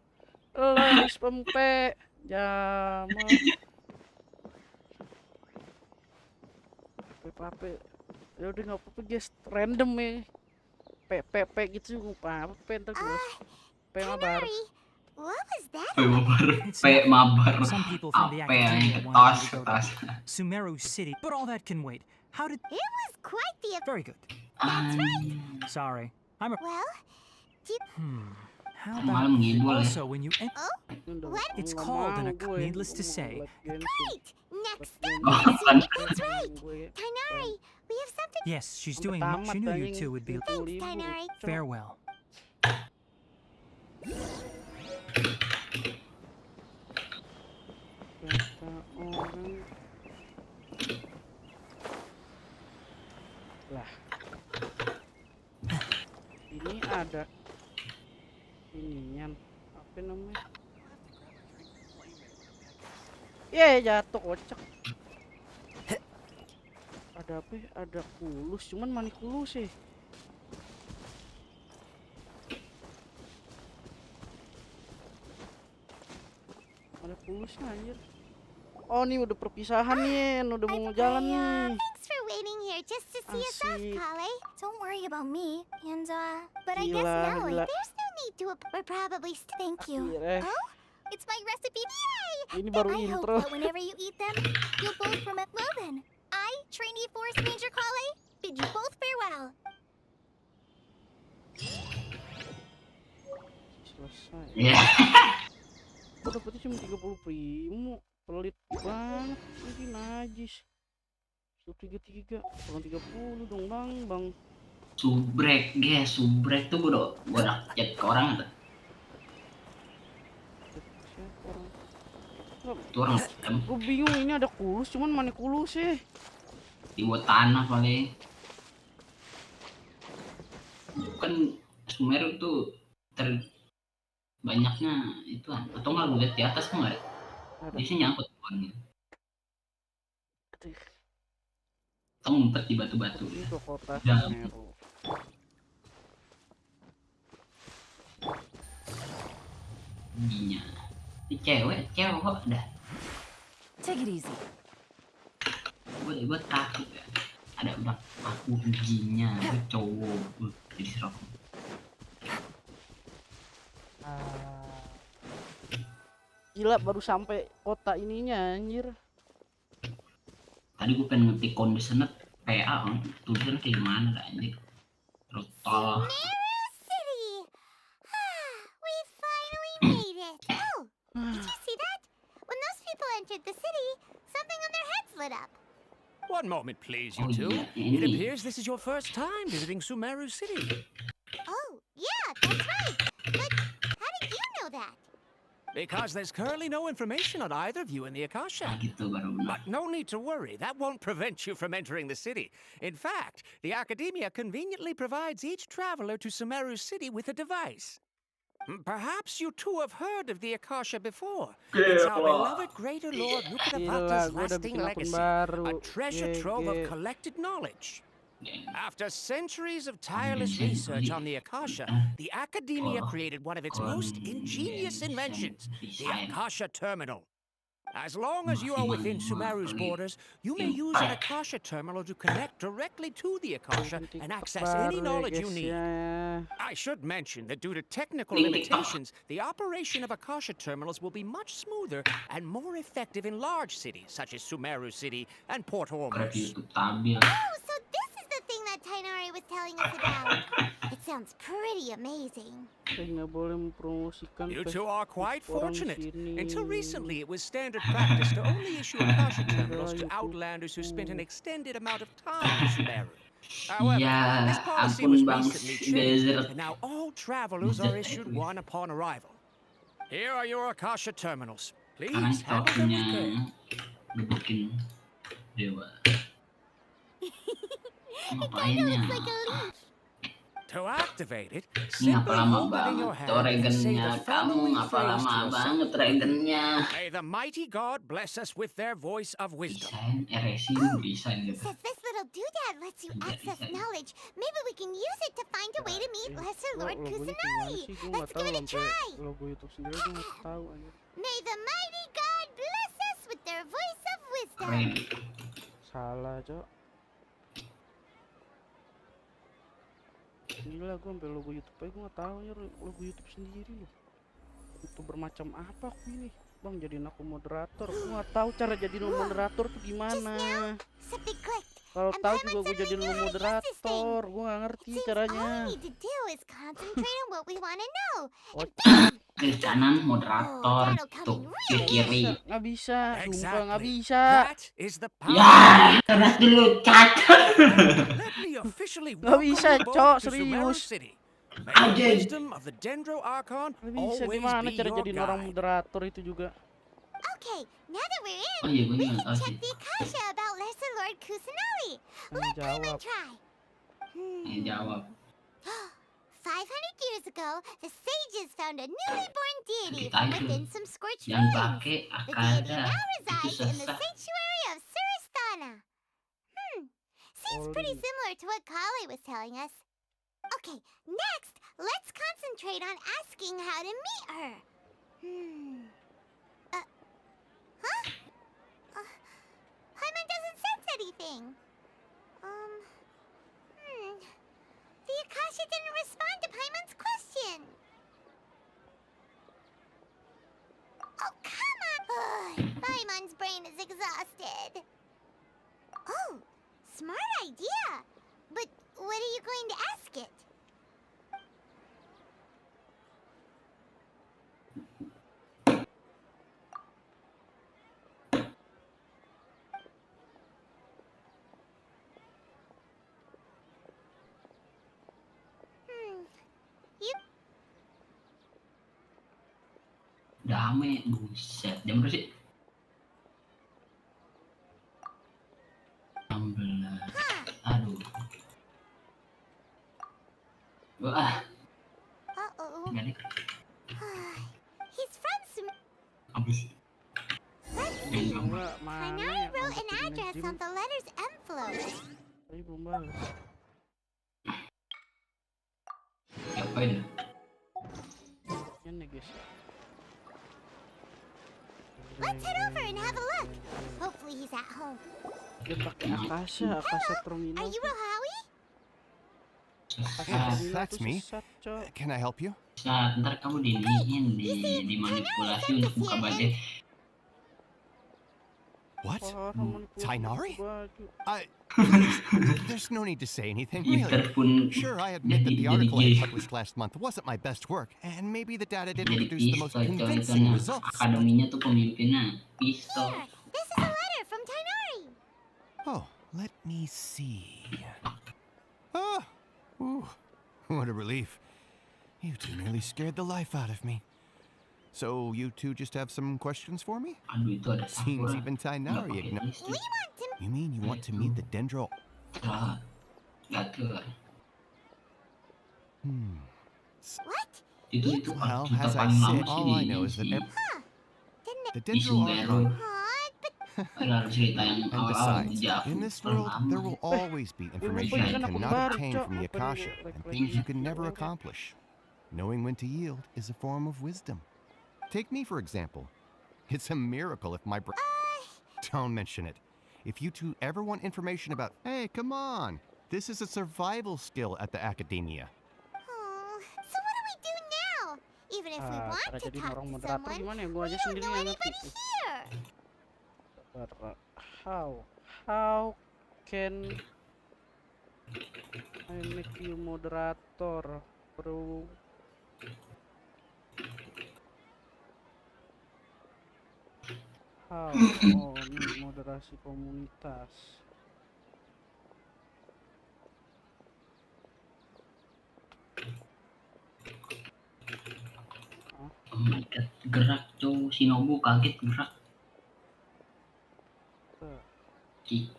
Lo yang spam pe Jamal. Pe. Ya udah nggak apa-apa guys, random ya. Pe gitu nggak apa-apa ntar gue. Pe mabar. What was that? Pe mabar. Some people from the Apa yang academia wanted to go ketas. to Sumeru City, but all that can wait. How did... It was quite the... Very good. That's right. Sorry. I'm a... Well, How Malam about... ngibul ya. Also, when you... what? It's called an... Needless to say... Great! Next up, that's right. Tainari, we have something... Yes, she's doing what she knew you two would be... Thanks, Tainari. Farewell. Lah. Ini ada inian apa namanya? Jatuh kocak. Ada apa? Ada kulus, cuman mana kulus sih? Ada kulusnya anjir. Oh, ini udah perpisahan nih, udah mau jalan nih. Thanks for waiting here just to see us off, Kale. Don't worry about me. And, but I guess now there's no need to... We're probably... Thank you. Oh? It's my recipe. Yay! Ini baru I intro. hope that whenever you eat them, you'll both remember... Well then, I, trainee Forest Ranger Kale, bid you both farewell. Selesai. Ya. Kok dapetnya cuma 30 primo. Pelit banget ini najis. 133 kurang 30 dong bang. Subrek guys, subrek tuh gua udah chat ke orang tuh. Itu orang Gue bingung ini ada kulus, cuman mana kulus sih? dibuat tanah paling. Kan Sumeru tuh banyaknya itu atau nggak lu lihat di atas tuh nggak ada? Di sini nyangkut pohonnya. Kita ngumpet di batu-batu. Itu kota Dalam. Sumeru. Giginya. Ini cewek kok dah. Take it easy. Gue takut ya. Ada udah aku giginya, gue cowok, jadi serem. Gila baru sampai kota ininya anjir. Tadi gue pengen ngetik conditioner PA kan, tulisan kayak gimana dah anjir. Terus tol. City! We finally made it! Oh, did you see that? When those people entered the city, something on their heads lit up. One moment, please, you two. It appears this is your first time visiting Sumeru City. Oh, yeah, that's right. But how did you know that? Because there's currently no information on either of you in the Akasha. But no need to worry, that won't prevent you from entering the city. In fact, the Academia conveniently provides each traveler to Sumeru City with a device. Perhaps you two have heard of the Akasha before. It's our beloved Greater Lord Rukkhadevata's lasting legacy, a treasure trove of collected knowledge. After centuries of tireless research on the Akasha, the Academia created one of its most ingenious inventions, the Akasha Terminal. As long as you are within Sumeru's borders, you may use an Akasha terminal to connect directly to the Akasha and access any knowledge you need. I should mention that due to technical limitations, the operation of Akasha terminals will be much smoother and more effective in large cities such as Sumeru City and Port Ormuz. Oh, so this is the thing that Tainari was telling us about. It sounds pretty amazing. You two are quite fortunate. Until recently, it was standard practice to only issue Akasha terminals to outlanders who spent an extended amount of time in Sumeru. However, this policy was recently changed, and now all travelers are issued one upon arrival. Here are your Akasha terminals. Please handle them with care. It kind of looks like a leaf. To activate it, simply hold it in your hand and say the following phrase to yourself. May the mighty God bless us with their voice of wisdom. Since this little doodad lets you access knowledge, maybe we can use it to find a way to meet Lesser Lord Kusanagi. Let's give it a try. May the mighty God bless us with their voice of wisdom. Salah, Cok. Gila, gue sampai logo YouTube aja gue nggak tahu ya logo YouTube sendiri loh. YouTuber macam apa aku ini? Bang, jadiin aku moderator. Gue nggak tahu cara jadiin moderator tuh gimana. Kalau tahu juga gue jadiin moderator. Gue nggak ngerti caranya. Kanan moderator tuh kiri. Nggak bisa, sumpah nggak bisa. Ya, keras dulu cacat. Nggak bisa, Cok, serius. Aja. Nggak bisa, gimana cara jadiin orang moderator itu juga. Okay, now that we're in, we can check the Akasha about Lesser Lord Kusanagi. Let Paimon try. Jawab. 500 years ago, the sages found a newly born deity from within some scorched ruins. The deity now resides in the sanctuary of Surasthana. Seems pretty similar to what Kali was telling us. Okay, next, let's concentrate on asking how to meet her. Paimon doesn't sense anything. The Akasha didn't respond to Paimon's question. Oh, come on! Paimon's brain is exhausted. Oh, smart idea. But what are you going to ask it? Damai, buset. Jam berapa sih? 16. Aduh. Wah. Gak deh. He's from Apa sih? Tainari wrote an address on the letter's envelope. Tapi belum balas. Apa itu? Ini guys. Let's head over and have a look. Hopefully he's at home. Dia pakai Akasha terminal. Are you Rohawi? That's me. Can I help you? Ntar kamu dimanipulasi untuk buka badai. What? Tainari? There's no need to say anything, really. Sure, I admit that the article I published last month wasn't my best work, and maybe the data didn't produce the most convincing results. Akademinya tuh pemimpinnya pistol. This is a letter from Tainari. Oh, let me see. Oh, ooh, what a relief. You two nearly scared the life out of me. So you two just have some questions for me? Seems even Tainari ignored. You mean you want to meet the Dendro? What? Itu Well, cerita as I paling lama said, sih all I know is that the di Dendro Sumeru. Archon. Ada cerita yang And awal-awal di besides, Java in this paling world, lama. there will always be information you cannot obtain from the Akasha, and things you can never accomplish. Knowing when to yield is a form of wisdom. Take me, for example. It's a miracle if my Don't mention it. If you two ever want information about... Hey, come on! This is a survival skill at the Academia. Oh, so what do we do now? Even if we want to jadi talk orang to moderator someone, gimana ya? we Gua aja don't sendiri know nggak ngerti. anybody here. How can I make you moderator, bro? How? Oh, nih moderasi komunitas. Gerak tuh Shinobu kaget gerak.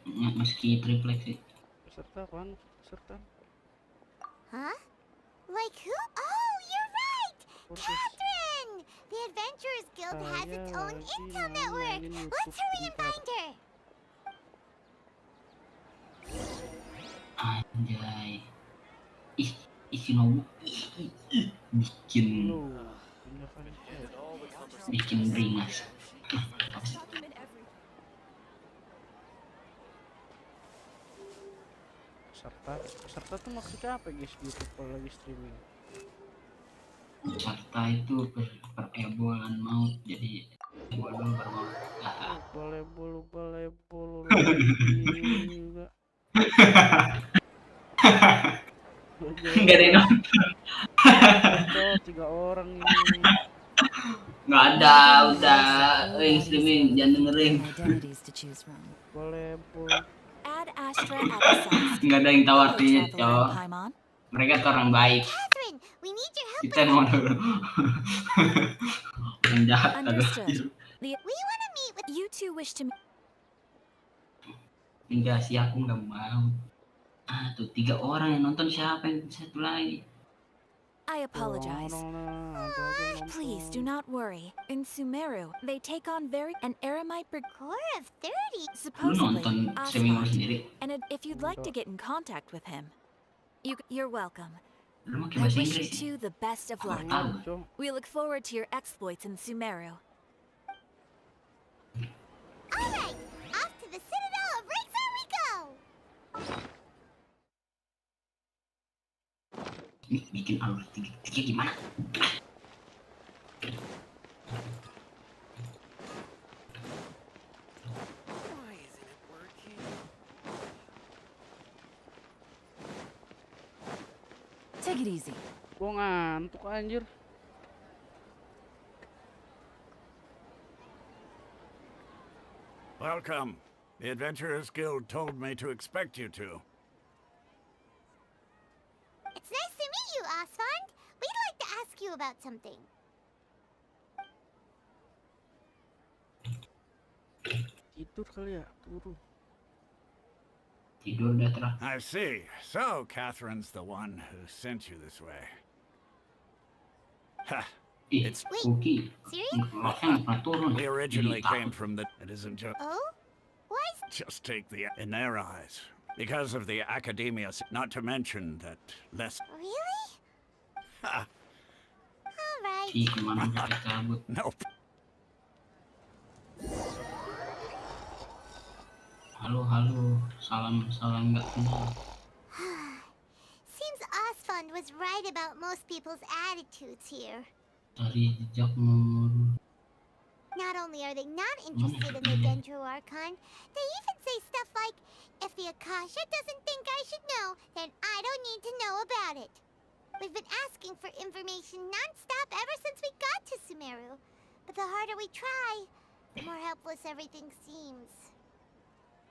Meski triplek sih. Peserta apaan? Peserta? Huh? Like who? Oh, you're right! Catherine! The Adventurers Guild has its own intel network. Let's hurry and find her. Anjay. Ih, Shinobu bikin beringas. Peserta tuh maksudnya apa guys di YouTube kalau lagi streaming? Peserta itu perebolan maut, jadi bolong bermaut. Boleh juga. Nggak ada yang nonton. 3 orang ini. Nggak ada, udah yang streaming, jangan dengerin. Boleh. Nggak ada yang tahu artinya, cowok. Mereka tuh orang baik. Kita mau dulu. Orang jahat. Enggak sih, aku nggak mau. Tuh 3 orang yang nonton, siapa yang satu lagi? I apologize. Please do not worry. In Sumeru, they take on an Aramite core of 30. Supposedly, sendiri. And if you'd like to get in contact with him, you're welcome. I wish you two the best of luck. We look forward to your exploits in Sumeru. All right, off to the Citadel of Razor we go. Bikin alur tiga gimana? Why isn't it working? Take it easy. Gua ngantuk anjir. Welcome. The Adventurers Guild told me to expect you two. It's nice to meet you, Osfond. We'd like to ask you about something. Tidur kali ya, turu. Tidur dah terang. I see. So, Catherine's the one who sent you this way. Ha! It's Cookie. We originally came from the... It isn't just... Oh? Why? Just take the... In their eyes. Because of the Academia, not to mention that less... Really? Ha! All right. Nope. Halo, salam nggak kenal. Seems Osfond was right about most people's attitudes here. Cari jejak nomor. Not only are they not interested in the Dendro Archon, they even say stuff like, if the Akasha doesn't think I should know, then I don't need to know about it. We've been asking for information non-stop ever since we got to Sumeru. But the harder we try, the more helpless everything seems.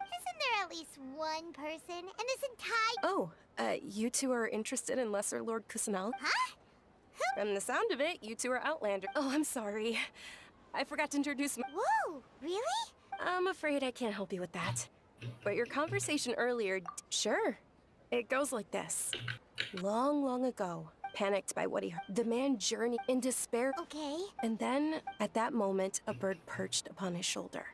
Isn't there at least one person in this entire... Oh, you two are interested in Lesser Lord Kusanal? Huh? From the sound of it, you two are Outlander. Oh, I'm sorry. I forgot to introduce Whoa, really? I'm afraid I can't help you with that. But your conversation earlier, sure. It goes like this. Long, long ago, panicked by what he heard. The man journeyed in despair. Okay. And then, at that moment, a bird perched upon his shoulder.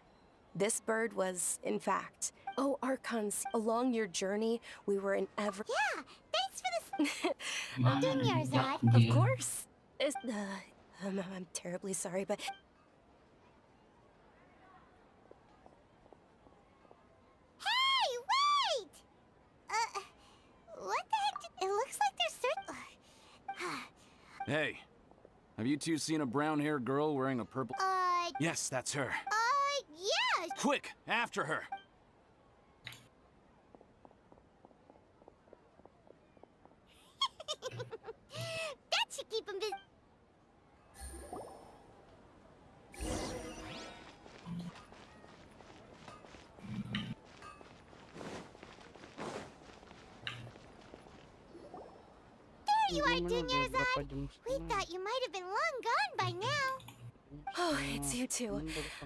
This bird was, in fact, oh, Archons, along your journey, we were in ever... Yeah, thanks for this. Dunyarzad. Of course. I'm terribly sorry, but... Hey, wait! What the heck? It looks like there's Hey, have you two seen a brown-haired girl wearing a purple... Yes, that's her. Yeah. Quick, after her. That should keep him busy. There you are, Dunyarzad. We thought you might have been long gone by now. Oh, it's you two.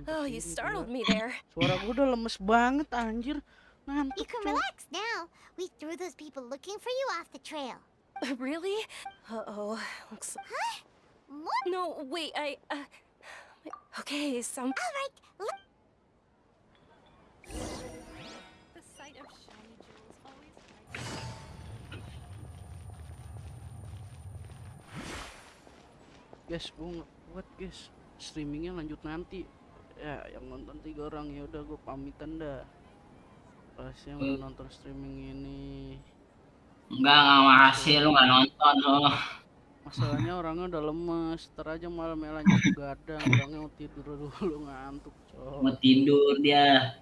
Oh, you startled me there. Suara gue udah lemes banget, anjir. Ngantuk. You can relax now. We threw those people looking for you off the trail. Really? Uh-oh. Looks... Huh? What? No, wait, Okay, All right, look. The sight of shiny jewels always Guys, gue nggak kuat guys. Streamingnya lanjut nanti. Ya, yang nonton 3 orang ya udah gue pamitan dah. Pas yang udah nonton streaming ini. Enggak makasih lu nggak nonton loh. Masalahnya orangnya udah lemes. Ntar aja malam lanjut begadang. Orangnya mau tidur dulu, ngantuk. Mau tidur dia.